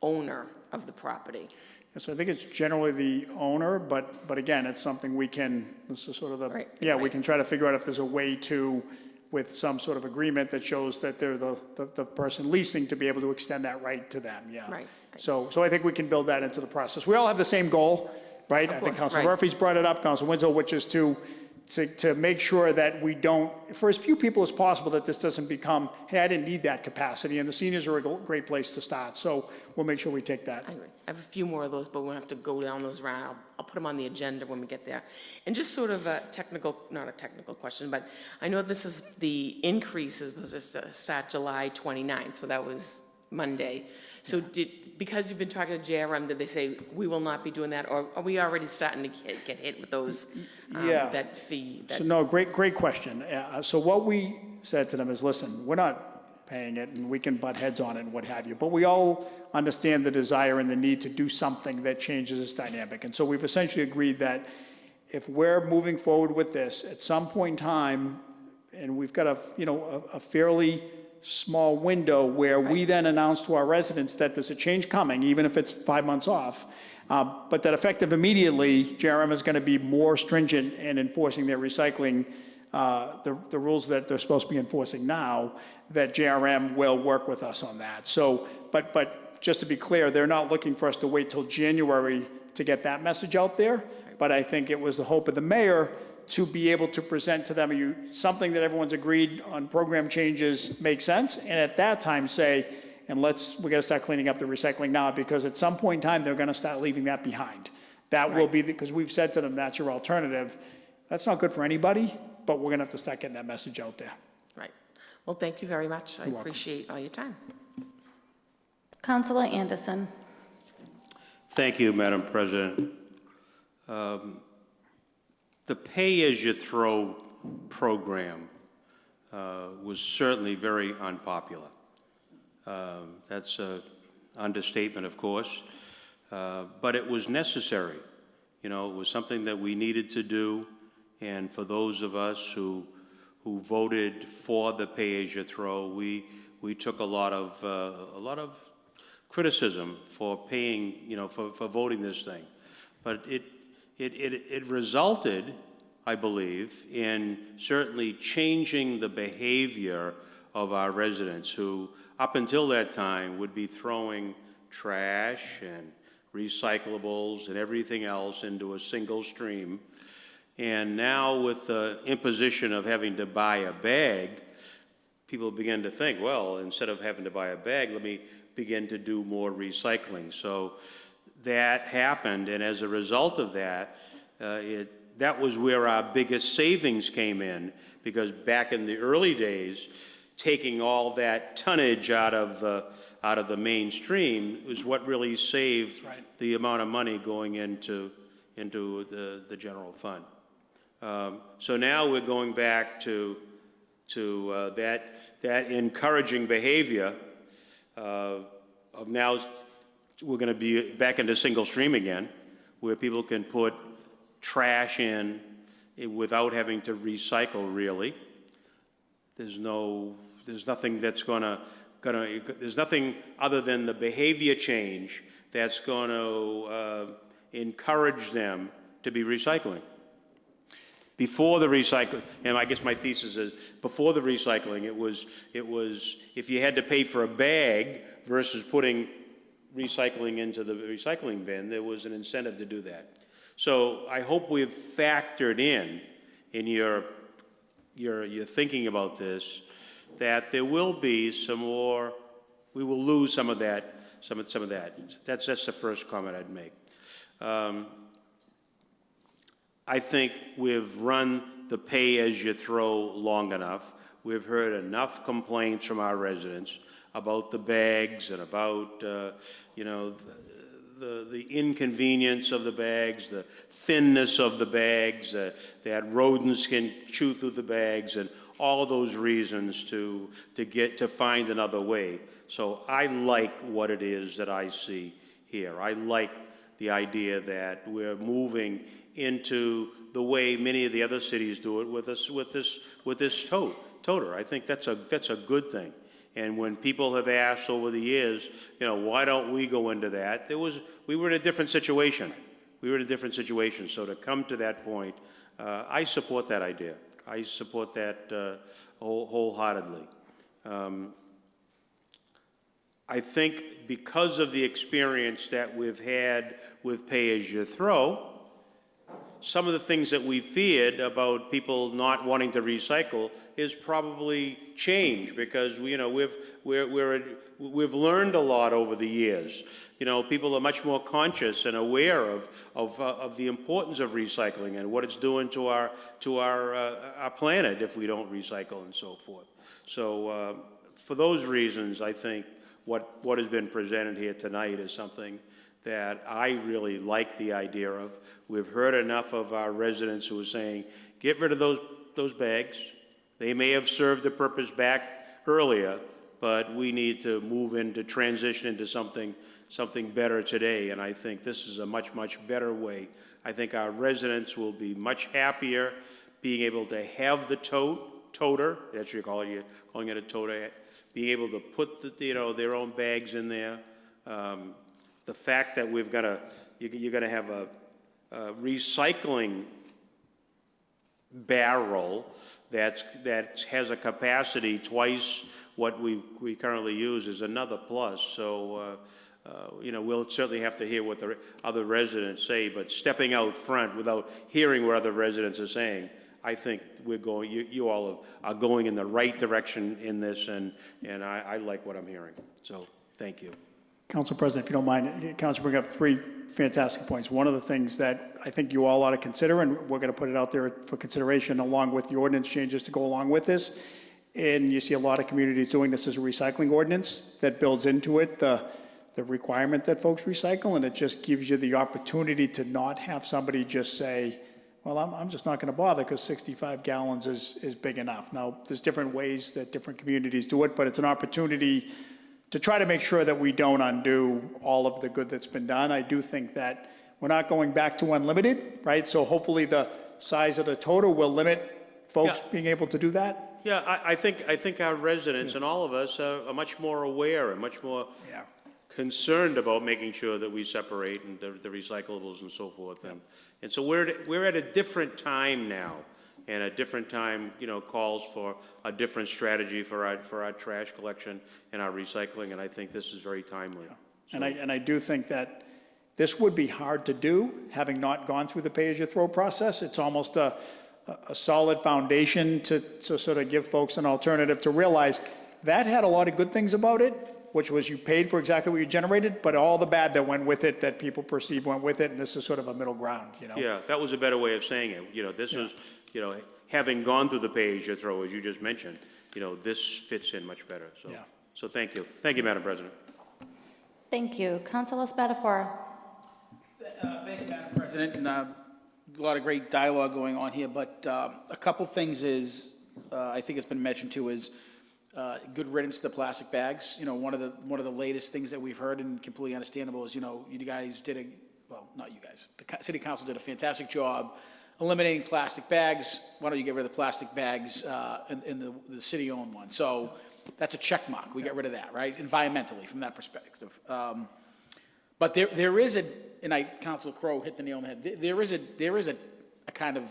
S11: owner of the property?
S5: So I think it's generally the owner, but again, it's something we can, this is sort of we can try to figure out if there's a way to, with some sort of agreement that shows that they're the person leasing, to be able to extend that right to them, Right. So I think we can build that into the process. We all have the same goal, right? I think Councilor Murphy's brought it up, Councilor Winslow, which is to make sure that we don't, for as few people as possible, that this doesn't become, hey, I didn't need that capacity, and the seniors are a great place to start. So we'll make sure we take that.
S11: I agree. I have a few more of those, but we'll have to go down those round. I'll put them on the agenda when we get there. And just sort of not a technical question, but I know this is, the increase is supposed to start July 29th, so that was Monday. So because you've been talking to JRM, did they say we will not be doing that, or are we already starting to get hit with those, that fee?
S5: So no, great question. So what we, said to them is, listen, we're not paying it, and we can butt heads on it and what have you, but we all understand the desire and the need to do something that changes this dynamic. And so we've essentially agreed that if we're moving forward with this, at some point in time, and we've got a fairly small window where we then announce to our residents that there's a change coming, even if it's 5 months off, but that effective immediately, JRM is going to be more stringent in enforcing their recycling, the rules that they're supposed to be enforcing now, that JRM will work with us on that. So, but just to be clear, they're not looking for us to wait till January to get that message out there, but I think it was the hope of the mayor to be able to present to them something that everyone's agreed on program changes makes sense, and at that time say, and we got to start cleaning up the recycling now, because at some point in time, they're going to start leaving that behind. That will be, because we've said to them, that's your alternative. That's not good for anybody, but we're going to have to start getting that message out there.
S11: Right. Well, thank you very much. I appreciate all your time.
S1: Councilor Anderson.
S7: Thank you, Madam President. The pay-as-you-throw program was certainly very unpopular. That's an understatement, of course, but it was necessary. You know, it was something that we needed to do, and for those of us who voted for the pay-as-you-throw, we took a lot of criticism for paying, for voting this thing, but it resulted, I believe, in certainly changing the behavior of our residents who, up until that time, would be throwing trash and recyclables and everything else into a single stream. And now with the imposition of having to buy a bag, people begin to think, well, instead of having to buy a bag, let me begin to do more recycling. So that happened, and as a result of that, that was where our biggest savings came in, because back in the early days, taking all that tonnage out of the mainstream is what really saved the amount of money going into the general fund. So now we're going back to that encouraging behavior of now we're going to be back into single stream again, where people can put trash in without having to recycle, really. There's nothing that's there's nothing other than the behavior change that's going to encourage them to be recycling. Before the recycling, and I guess my thesis is, before the recycling, it was if you had to pay for a bag versus putting recycling into the recycling bin, there was an incentive to do that. So I hope we've factored in your thinking about this, that there will be some more, we will lose some of that, some of that. That's the first comment I'd make. I think we've run the pay-as-you-throw long enough. We've heard enough complaints from our residents about the bags and about, the inconvenience of the bags, the thinness of the bags, that rodents can chew through the bags, and all those reasons to find another way. So I like what it is that I see here. I like the idea that we're moving into the way many of the other cities do it with this toter. I think that's a good thing. And when people have asked over the years, why don't we go into that? We were in a different situation. So to come to that point, I support that idea. I support that wholeheartedly. I think because of the experience that we've had with pay-as-you-throw, some of the things that we feared about people not wanting to recycle is probably changed, because we've learned a lot over the years. People are much more conscious and aware of the importance of recycling and what it's doing to our planet if we don't recycle and so forth. So for those reasons, I think what has been presented here tonight is something that I really like the idea of. We've heard enough of our residents who are saying, get rid of those bags, They may have served the purpose back earlier, but we need to move into transition into something better today, and I think this is a much, much better way. I think our residents will be much happier being able to have the toter, that's what you're calling it a toter, being able to put their own bags in there. The fact that you're gonna have a recycling barrel that has a capacity twice what we currently use is another plus. So, we'll certainly have to hear what the other residents say, but stepping out front without hearing what other residents are saying, I think you all are going in the right direction in this, and I like what I'm hearing. So, thank you.
S5: Council President, if you don't mind, Council, bring up 3 fantastic points. One of the things that I think you all ought to consider, and we're going to put it out there for consideration along with the ordinance changes to go along with this, and you see a lot of communities doing this as a recycling ordinance that builds into it the requirement that folks recycle, and it just gives you the opportunity to not have somebody just say, well, I'm just not going to bother because 65 gallons is big enough. Now, there's different ways that different communities do it, but it's an opportunity to try to make sure that we don't undo all of the good that's been done. I do think that we're not going back to unlimited, right? So hopefully the size of the total will limit folks being able to do that.
S7: Yeah, I think our residents and all of us are much more aware and much more concerned about making sure that we separate and the recyclables and so forth. And so we're at a different time now, and a different time, calls for a different strategy for our trash collection and our recycling, and I think this is very timely.
S5: So. And I do think that this would be hard to do, having not gone through the pay-as-you-throw process. It's almost a solid foundation to sort of give folks an alternative to realize that had a lot of good things about it, which was you paid for exactly what you generated, but all the bad that went with it, that people perceive went with it, and this is sort of a middle ground,
S7: Yeah, that was a better way of saying it. This is, having gone through the pay-as-you-throw, as you just mentioned, this fits in much better. So thank you. Thank you, Madam President.
S1: Thank you. Councilor Spatafora.
S6: Thank you, Madam President, and a lot of great dialogue going on here, but a couple things I think it's been mentioned too, is good riddance to the plastic bags. One of the latest things that we've heard, and completely understandable, is you guys did not you guys, the City Council did a fantastic job eliminating plastic bags. Why don't you get rid of the plastic bags in the city-owned one? So that's a check mark. We got rid of that, right? Environmentally, from that perspective. But there is Councilor Crowe hit the nail on the head. There is a kind of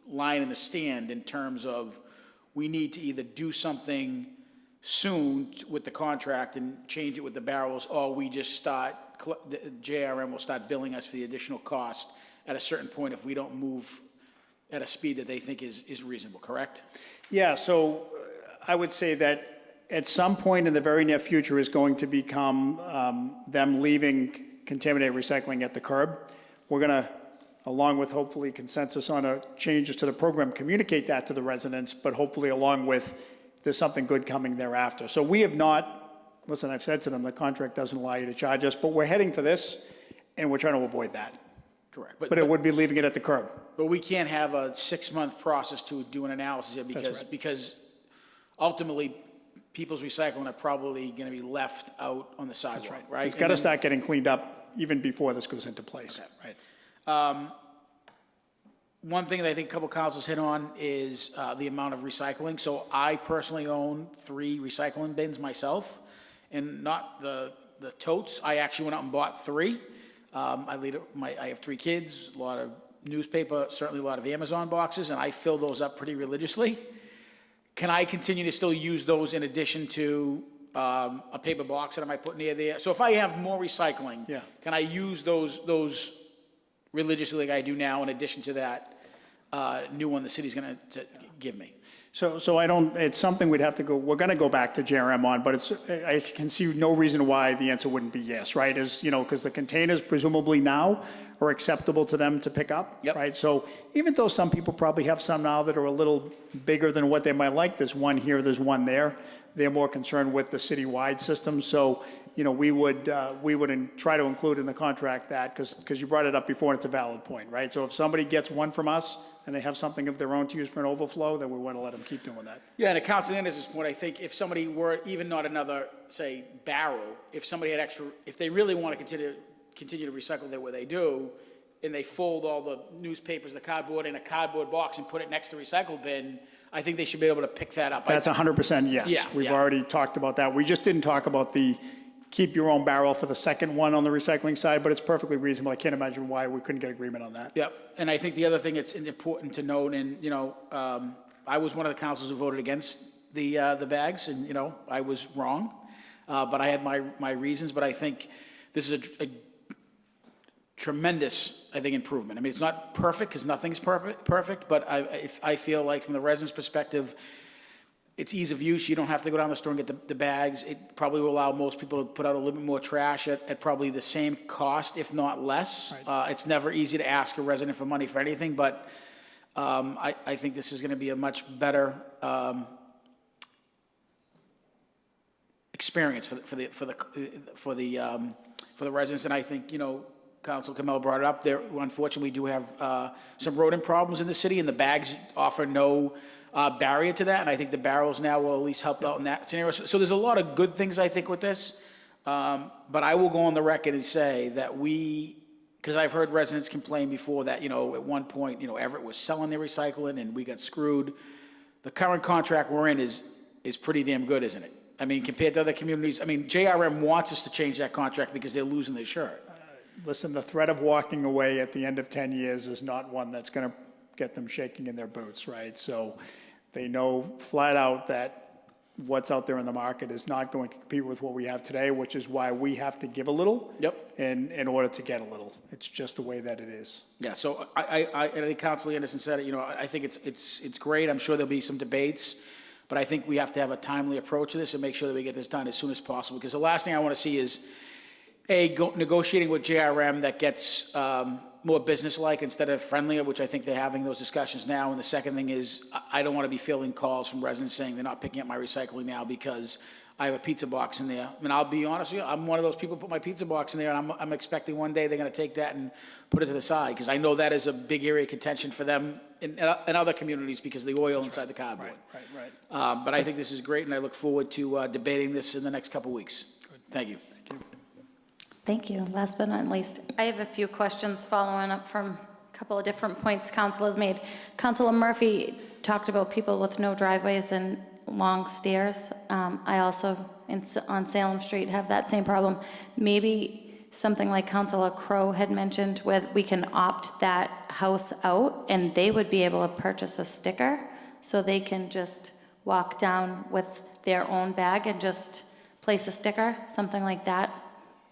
S6: line in the sand in terms of we need to either do something soon with the contract and change it with the barrels, or we just JRM will start billing us for the additional cost at a certain point if we don't move at a speed that they think is reasonable, correct?
S5: Yeah, so I would say that at some point in the very near future is going to become them leaving contaminated recycling at the curb. We're going to, along with hopefully consensus on changes to the program, communicate that to the residents, but hopefully along with there's something good coming thereafter. So we have not, listen, I've said to them, the contract doesn't allow you to charge us, but we're heading for this, and we're trying to avoid that.
S6: Correct.
S5: But it would be leaving it at the curb.
S6: But we can't have a 6-month process to do an analysis here because ultimately people's recycling are probably going to be left out on the sidewalk, right?
S5: It's got to start getting cleaned up even before this goes into place.
S6: Okay. Right. One thing that I think a couple councils hit on is the amount of recycling. So I personally own 3 recycling bins myself, and not the totes. I actually went out and bought 3. I have 3 kids, a lot of newspaper, certainly a lot of Amazon boxes, and I fill those up pretty religiously. Can I continue to still use those in addition to a paper box that I might put near there? So if I have more recycling, can I use those religiously like I do now in addition to that new one the city's going to give me?
S5: So I don't, it's something we're going to go back to JRM on, but I can see no reason why the answer wouldn't be yes, right? Because the containers presumably now are acceptable to them to pick up, right? So even though some people probably have some now that are a little bigger than what they might like, there's one here, there's one there, they're more concerned with the citywide system. So you know, we would try to include in the contract that, because you brought it up before and it's a valid point, right? So if somebody gets one from us and they have something of their own to use for an overflow, then we want to let them keep doing that.
S6: Yeah, and to Councilor Anderson's point, I think if somebody were, even not another, say, barrel, if somebody had extra, if they really want to continue to recycle the way they do, and they fold all the newspapers, the cardboard in a cardboard box and put it next to the recycle bin, I think they should be able to pick that up.
S5: That's 100% yes.
S6: Yeah,
S5: We've
S6: yeah.
S5: already talked about that. We just didn't talk about the keep your own barrel for the second one on the recycling side, but it's perfectly reasonable. I can't imagine why we couldn't get agreement on that.
S6: Yep, and I think the other thing that's important to note, and, you know, I was one of the councilors who voted against the bags, and, you know, I was wrong, but I had my reasons, but I think this is a tremendous, I think, improvement. I mean, it's not perfect, because nothing's perfect, but I feel like from the residents' perspective, it's ease of use. You don't have to go down the store and get the bags. It probably will allow most people to put out a little bit more trash at probably the same cost, if not less.
S5: Right.
S6: It's never easy to ask a resident for money for anything, but I think this is going to be a much better experience for the residents. And I think, you know, Council Kamel brought it up. There, unfortunately, we do have some rodent problems in the city, and the bags offer no barrier to that. And I think the barrels now will at least help out in that scenario. So there's a lot of good things, I think, with this. But I will go on the record and say that because I've heard residents complain before that, you know, at one point, you know, Everett was selling their recycling and we got screwed. The current contract we're in is pretty damn good, isn't it? I mean, compared to other communities, I mean, JRM wants us to change that contract because they're losing their shirt.
S5: Listen, the threat of walking away at the end of 10 years is not one that's going to get them shaking in their boots, right? So they know flat out that what's out there in the market is not going to compete with what we have today, which is why we have to give a little.
S6: Yep.
S5: In order to get a little. It's just the way that it is.
S6: Yeah, so I think Councilor Anderson said it, you know, I think it's great. I'm sure there'll be some debates, but I think we have to have a timely approach to this and make sure that we get this done as soon as possible, because the last thing I want to see is negotiating with JRM that gets more business-like instead of friendlier, which I think they're having those discussions now. And the second thing is, I don't want to be fielding calls from residents saying they're not picking up my recycling now because I have a pizza box in there. I mean, I'll be honest with you, I'm one of those people who put my pizza box in there, and I'm expecting one day they're going to take that and put it to the side, because I know that is a big area of contention for them in other communities because of the oil inside the cardboard.
S5: Right.
S6: But I think this is great, and I look forward to debating this in the next couple weeks. Thank you.
S1: Thank you. Last but not least, I have a few questions following up from a couple of different points Council has made. Councilor Murphy talked about people with no driveways and long stairs. I also, on Salem Street, have that same problem. Maybe something like Councilor Crowe had mentioned, where we can opt that house out and they would be able to purchase a sticker so they can just walk down with their own bag and just place a sticker, something like that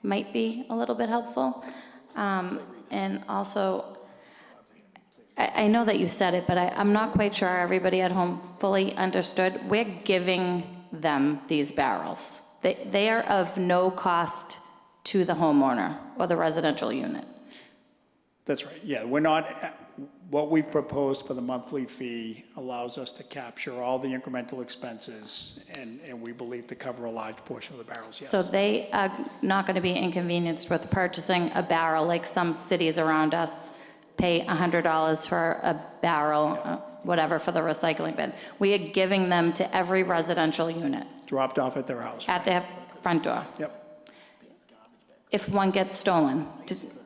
S1: might be a little bit helpful. And also, I know that you said it, but I'm not quite sure everybody at home fully understood. We're giving them these barrels. They are of no cost to the homeowner or the residential unit.
S5: That's right. Yeah, we're not, what we've proposed for the monthly fee allows us to capture all the incremental expenses and we believe to cover a large portion of the barrels, yes.
S1: So they are not going to be inconvenienced with purchasing a barrel like some cities around us pay $100 for a barrel, whatever, for the recycling bin. We are giving them to every residential unit.
S5: Dropped off at their house.
S1: At their front door.
S5: Yep.
S1: If one gets stolen,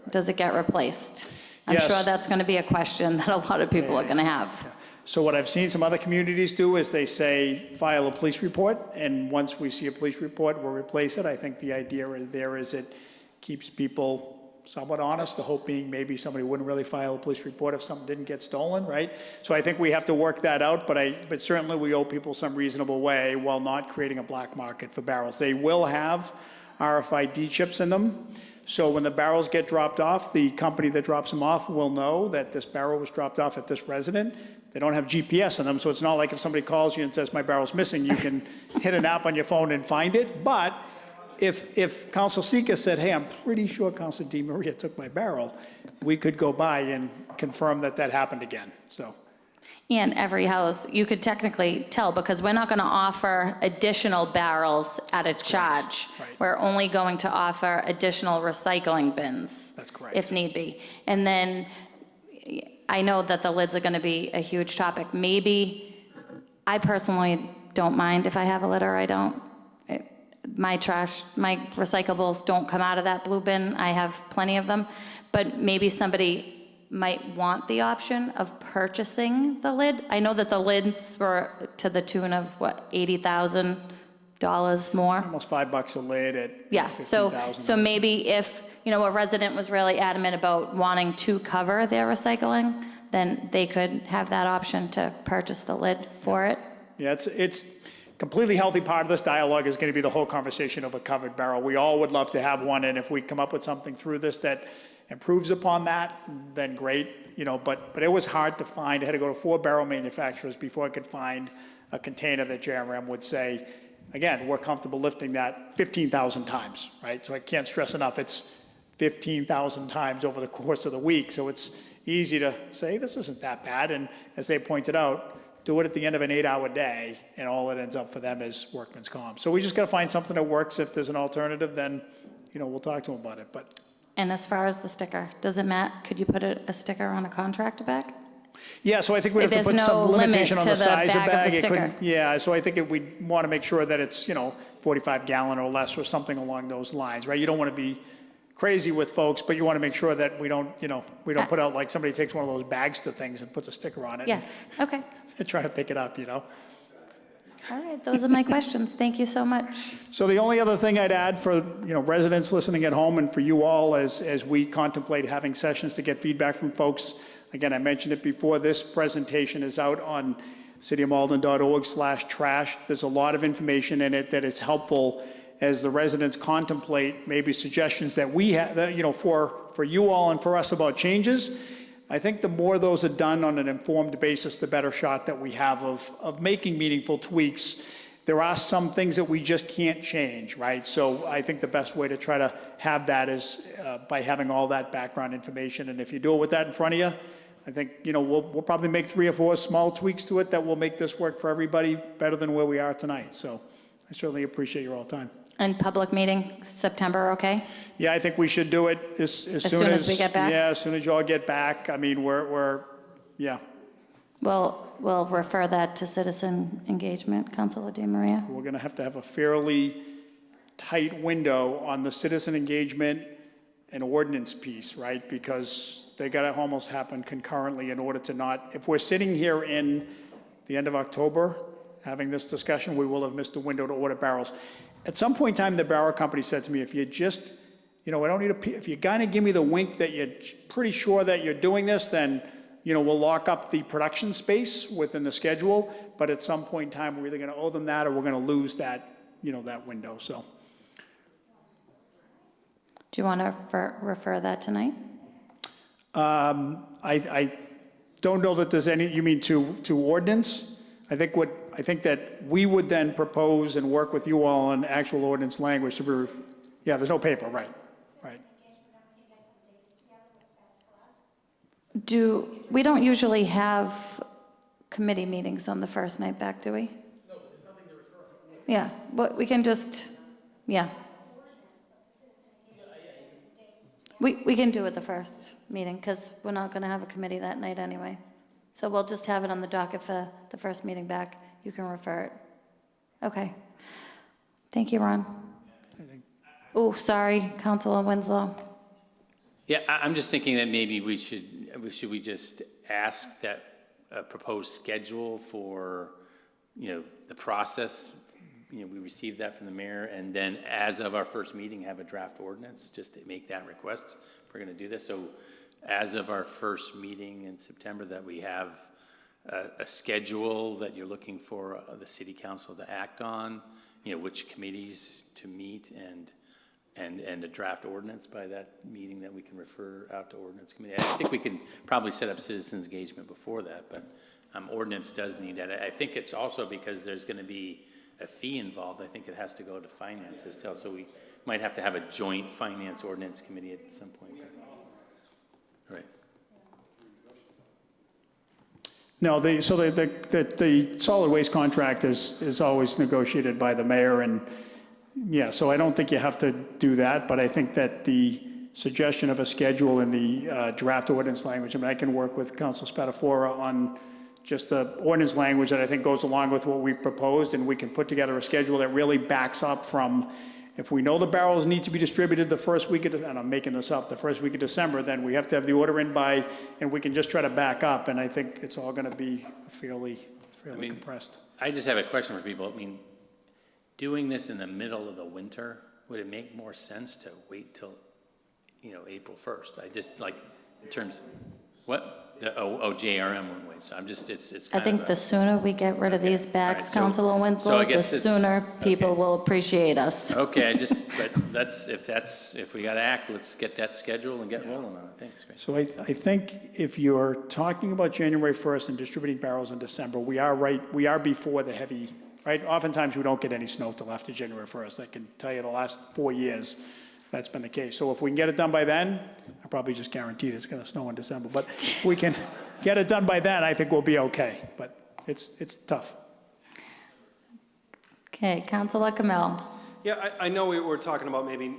S1: does it get replaced? I'm
S5: Yes.
S1: sure that's going to be a question that a lot of people are going to have.
S5: So what I've seen some other communities do is they say, file a police report, and once we see a police report, we'll replace it. I think the idea is it keeps people somewhat honest, the hope being maybe somebody wouldn't really file a police report if something didn't get stolen, right? So I think we have to work that out, but certainly we owe people some reasonable way while not creating a black market for barrels. They will have RFID chips in them. So when the barrels get dropped off, the company that drops them off will know that this barrel was dropped off at this resident. They don't have GPS in them, so it's not like if somebody calls you and says, my barrel's missing, you can hit an app on your phone and find it. But if Council Seeker said, hey, I'm pretty sure Council DeMaria took my barrel, we could go by and confirm that that happened again, so.
S1: And every house, you could technically tell, because we're not going to offer additional barrels at a charge.
S5: Right.
S1: We're only going to offer additional recycling bins.
S5: That's correct.
S1: If need be. And then, I know that the lids are going to be a huge topic. Maybe, I personally don't mind if I have a lid or I don't. My trash, my recyclables don't come out of that blue bin. I have plenty of them. But maybe somebody might want the option of purchasing the lid. I know that the lids were to the tune of, what, $80,000 more?
S5: Almost $5 a lid at
S1: Yeah, so
S5: $15,000.
S1: maybe if, a resident was really adamant about wanting to cover their recycling, then they could have that option to purchase the lid for it.
S5: Yeah, it's completely healthy part of this dialogue is going to be the whole conversation of a covered barrel. We all would love to have one, and if we come up with something through this that improves upon that, then great, but it was hard to find. I had to go to 4 barrel manufacturers before I could find a container that JRM would say, again, we're comfortable lifting that 15,000 times, right? So I can't stress enough, it's 15,000 times over the course of the week, so it's easy to say, this isn't that bad, and as they pointed out, do it at the end of an 8-hour day, and all it ends up for them is workman's comp. So we just got to find something that works. If there's an alternative, then, we'll talk to them about it, but.
S1: And as far as the sticker, does it matter? Could you put a sticker on a contractor bag?
S5: Yeah, so I think we have to
S1: If
S5: put
S1: there's no
S5: some limitation on
S1: limit
S5: the
S1: to the
S5: size of
S1: bag of
S5: bag.
S1: the
S5: It couldn't-
S1: sticker.
S5: Yeah, so I think we want to make sure that it's, 45 gallon or less or something along those lines, right? You don't want to be crazy with folks, but you want to make sure that we don't, put out like somebody takes one of those bags to things and puts a sticker on it.
S1: Yeah, okay.
S5: And try to pick it up,
S1: All right, those are my questions. Thank you so much.
S5: So the only other thing I'd add for, residents listening at home and for you all as we contemplate having sessions to get feedback from folks, again, I mentioned it before, this presentation is out on cityofmalden.org/trash. There's a lot of information in it that is helpful as the residents contemplate maybe suggestions that we have, for you all and for us about changes. I think the more those are done on an informed basis, the better shot that we have of making meaningful tweaks. There are some things that we just can't change, right? So I think the best way to try to have that is by having all that background information. And if you do it with that in front of you, I think, we'll probably make 3 or 4 small tweaks to it that will make this work for everybody better than where we are tonight. So I certainly appreciate your all time.
S1: And public meeting, September, okay?
S5: Yeah, I think we should do it as soon
S1: as we get back?
S5: Yeah, as soon as you all get back. I mean, yeah.
S1: We'll refer that to citizen engagement, Councilor DeMaria.
S5: We're going to have a fairly tight window on the citizen engagement and ordinance piece, right? Because they got to almost happen concurrently in order to not, if we're sitting here in the end of October having this discussion, we will have missed the window to order barrels. At some point in time, the barrel company said to me, if you just, I don't need if you're going to give me the wink that you're pretty sure that you're doing this, then, we'll lock up the production space within the schedule. But at some point in time, we're either going to owe them that or we're going to lose that, that window. So.
S1: Do you want to refer that tonight?
S5: I don't know that there's any, you mean to ordinance? I think that we would then propose and work with you all on actual ordinance language to be, yeah, there's no paper, right.
S1: We don't usually have committee meetings on the first night back, do we? No, but there's nothing to refer from. Yeah, but we can just, yeah. We can do it the first meeting, because we're not going to have a committee that night anyway. So we'll just have it on the docket for the first meeting back. You can refer it. Okay. Thank you, Ron. Oh, sorry, Councilor Winslow.
S3: Yeah, I'm just thinking that maybe we should we just ask that a proposed schedule for, the process, we receive that from the mayor, and then as of our first meeting, have a draft ordinance, just to make that request. If we're going to do this. So as of our first meeting in September, that we have a schedule that you're looking for the city council to act on, which committees to meet, and a draft ordinance by that meeting that we can refer out to ordinance committee. I think we can probably set up citizens engagement before that, but ordinance does need that. I think it's also because there's going to be a fee involved. I think it has to go to finance as well. So we might have to have a joint finance ordinance committee at some point. Right.
S5: No, the solid waste contract is always negotiated by the mayor, and, yeah, so I don't think you have to do that, but I think that the suggestion of a schedule in the draft ordinance language, I mean, I can work with Council Spatafora on just the ordinance language that I think goes along with what we've proposed, and we can put together a schedule that really backs up from, if we know the barrels need to be distributed the first week of, and I'm making this up, the first week of December, then we have to have the order in by, and we can just try to back up, and I think it's all gonna be fairly compressed.
S3: I just have a question for people. I mean, doing this in the middle of the winter, would it make more sense to wait till, April 1st? I just, like, in terms, what? JRM wouldn't wait, so I'm just, it's
S1: I
S3: kind
S1: think
S3: of
S1: the sooner we get rid of these bags,
S3: All right, so-
S1: Councilor
S3: so
S1: Winslow,
S3: I
S1: the
S3: guess it's-
S1: sooner people will appreciate us.
S3: Okay, but if we gotta act, let's get that schedule and get rolling on it. Thanks, Chris.
S5: So I think if you're talking about January 1st and distributing barrels in December, we are before the heavy, right? Oftentimes, we don't get any snow till after January 1st. I can tell you the last 4 years, that's been the case. So if we can get it done by then, I probably just guaranteed it's gonna snow in December, but if we can get it done by then, I think we'll be okay, but it's tough.
S1: Okay, Councilor Camille.
S8: Yeah, I know we were talking about maybe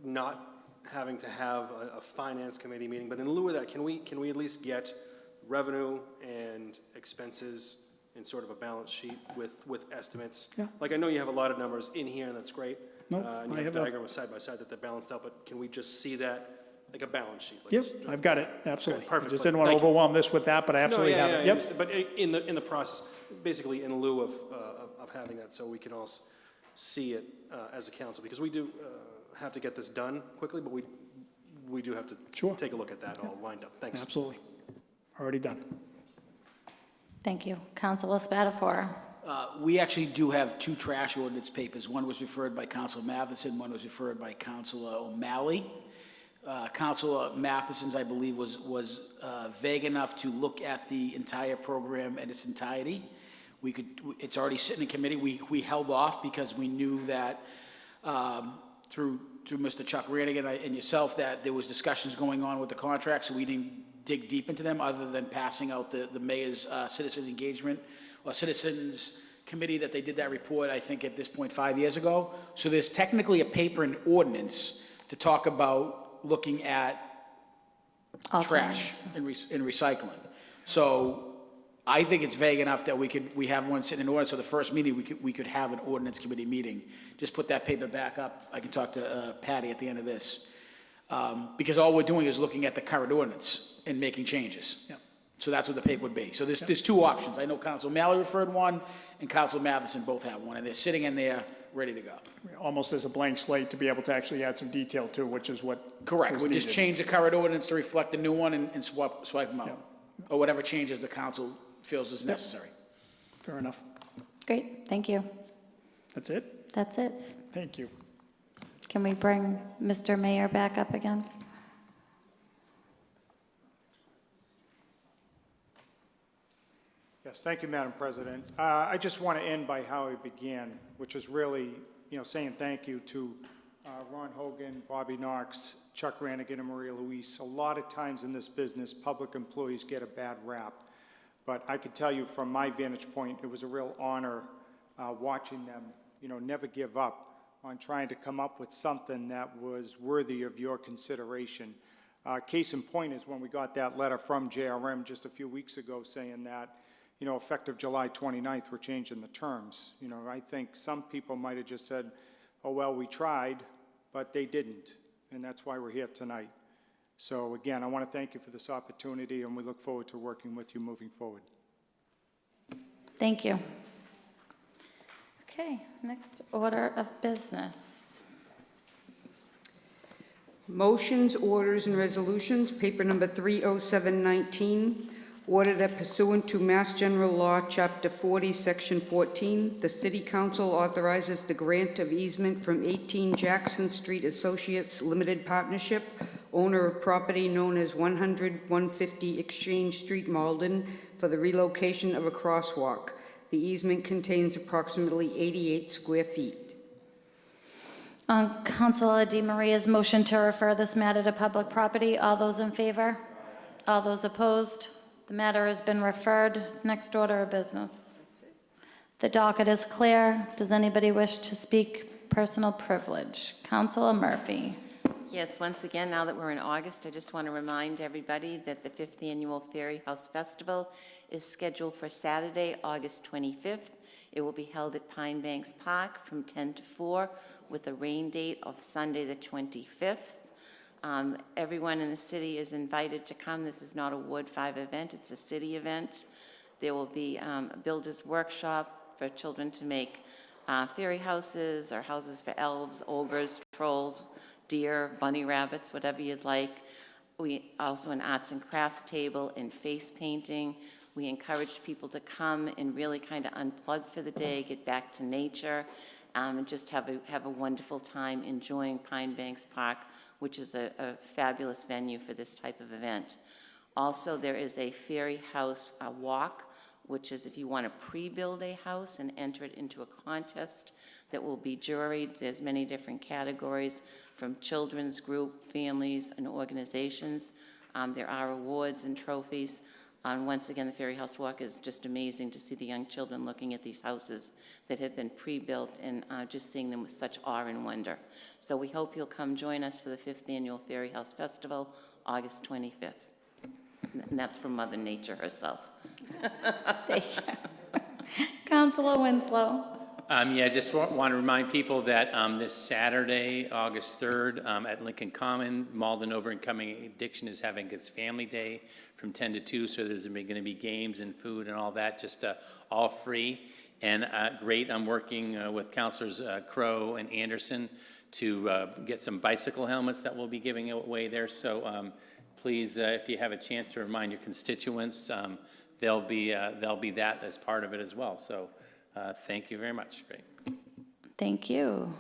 S8: not having to have a finance committee meeting, but in lieu of that, can we at least get revenue and expenses in sort of a balance sheet with estimates?
S5: Yeah.
S8: Like, I know you have a lot of numbers in here, and that's great.
S5: Nope,
S8: And you
S5: I
S8: have
S5: have a-
S8: diagrams side by side that they're balanced out, but can we just see that, like a balance sheet? Like
S5: Yep, I've got it, absolutely.
S8: Okay, perfect.
S5: I just didn't want to
S8: Thank you.
S5: overwhelm this with that, but I absolutely
S8: No,
S5: have
S8: yeah,
S5: it.
S8: yeah,
S5: Yep.
S8: But in the process, basically in lieu of having that, so we can all see it as a council, because we do have to get this done quickly, but we do have to
S5: Sure.
S8: take a look at that all lined up. Thanks.
S5: Absolutely. Already done.
S1: Thank you. Councilor Spatafora.
S6: We actually do have two trash ordinance papers. One was referred by Councilor Matheson, one was referred by Councilor O'Malley. Councilor Matheson's, I believe, was vague enough to look at the entire program in its entirety. It's already sitting in committee. We held off because we knew that through Mr. Chuck Ranigan and yourself, that there was discussions going on with the contract, so we didn't dig deep into them other than passing out the mayor's citizens engagement or citizens committee that they did that report, I think at this point 5 years ago. So there's technically a paper and ordinance to talk about looking at trash and recycling. So I think it's vague enough that we have one sitting in ordinance. So the first meeting, we could have an ordinance committee meeting. Just put that paper back up. I can talk to Patty at the end of this. Because all we're doing is looking at the current ordinance and making changes.
S5: Yep.
S6: So that's what the paper would be. So there's two options. I know Council Malley referred one, and Council Matheson both have one, and they're sitting in there, ready to go.
S5: Almost as a blank slate to be able to actually add some detail to, which is what
S6: Correct.
S5: was
S6: We'll just
S5: needed.
S6: change the current ordinance to reflect the new one and swipe them out. Or whatever changes the council feels is necessary.
S5: Fair enough.
S1: Great, thank you.
S5: That's it?
S1: That's it.
S5: Thank you.
S1: Can we bring Mr. Mayor back up again?
S4: Yes, thank you, Madam President. I just want to end by how I began, which is really, saying thank you to Ron Hogan, Bobby Knox, Chuck Ranigan, and Maria Luis. A lot of times in this business, public employees get a bad rap. But I could tell you from my vantage point, it was a real honor watching them, never give up on trying to come up with something that was worthy of your consideration. Case in point is when we got that letter from JRM just a few weeks ago saying that, effective July 29th, we're changing the terms. I think some people might have just said, oh, well, we tried, but they didn't. And that's why we're here tonight. So again, I want to thank you for this opportunity, and we look forward to working with you moving forward.
S1: Thank you. Okay, next order of business.
S2: Motions, orders, and resolutions, paper number 30719. Order that pursuant to Mass General Law, Chapter 40, Section 14, the City Council authorizes the grant of easement from 18 Jackson Street Associates Limited Partnership, owner of property known as 100-150 Exchange Street, Malden, for the relocation of a crosswalk. The easement contains approximately 88 square feet.
S1: On Councilor DiMaria's motion to refer this matter to public property, all those in favor? All those opposed? The matter has been referred. Next order of business. The docket is clear. Does anybody wish to speak personal privilege? Councilor Murphy.
S9: Yes, once again, now that we're in August, I just want to remind everybody that the 5th Annual Fairy House Festival is scheduled for Saturday, August 25th. It will be held at Pine Banks Park from 10 to 4 with a rain date of Sunday the 25th. Everyone in the city is invited to come. This is not a Ward 5 event, it's a city event. There will be a builder's workshop for children to make fairy houses or houses for elves, ogres, trolls, deer, bunny rabbits, whatever you'd like. We also an arts and crafts table and face painting. We encourage people to come and really kind of unplug for the day, get back to nature, and just have a wonderful time enjoying Pine Banks Park, which is a fabulous venue for this type of event. Also, there is a fairy house walk, which is if you want to pre-build a house and enter it into a contest that will be juried. There's many different categories from children's group, families, and organizations. There are awards and trophies. Once again, the Fairy House Walk is just amazing to see the young children looking at these houses that have been pre-built and just seeing them with such awe and wonder. So we hope you'll come join us for the 5th Annual Fairy House Festival, August 25th. And that's from Mother Nature herself.
S1: Thank you. Councilor Winslow.
S3: Yeah, just want to remind people that this Saturday, August 3rd, at Lincoln Common, Malden Overcoming Addiction is having its family day from 10 to 2, so there's going to be games and food and all that, just all free. And great, I'm working with Councilors Crow and Anderson to get some bicycle helmets that we'll be giving away there. So please, if you have a chance to remind your constituents, there'll be that as part of it as well. So thank you very much. Great.
S1: Thank you.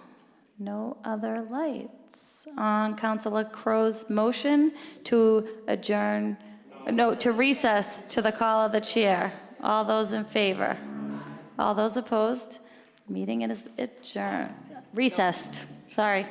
S1: No other lights. On Councilor Crow's motion to adjourn, no, to recess to the call of the chair. All those in favor? All those opposed? Meeting is adjourned. Recessed. Sorry.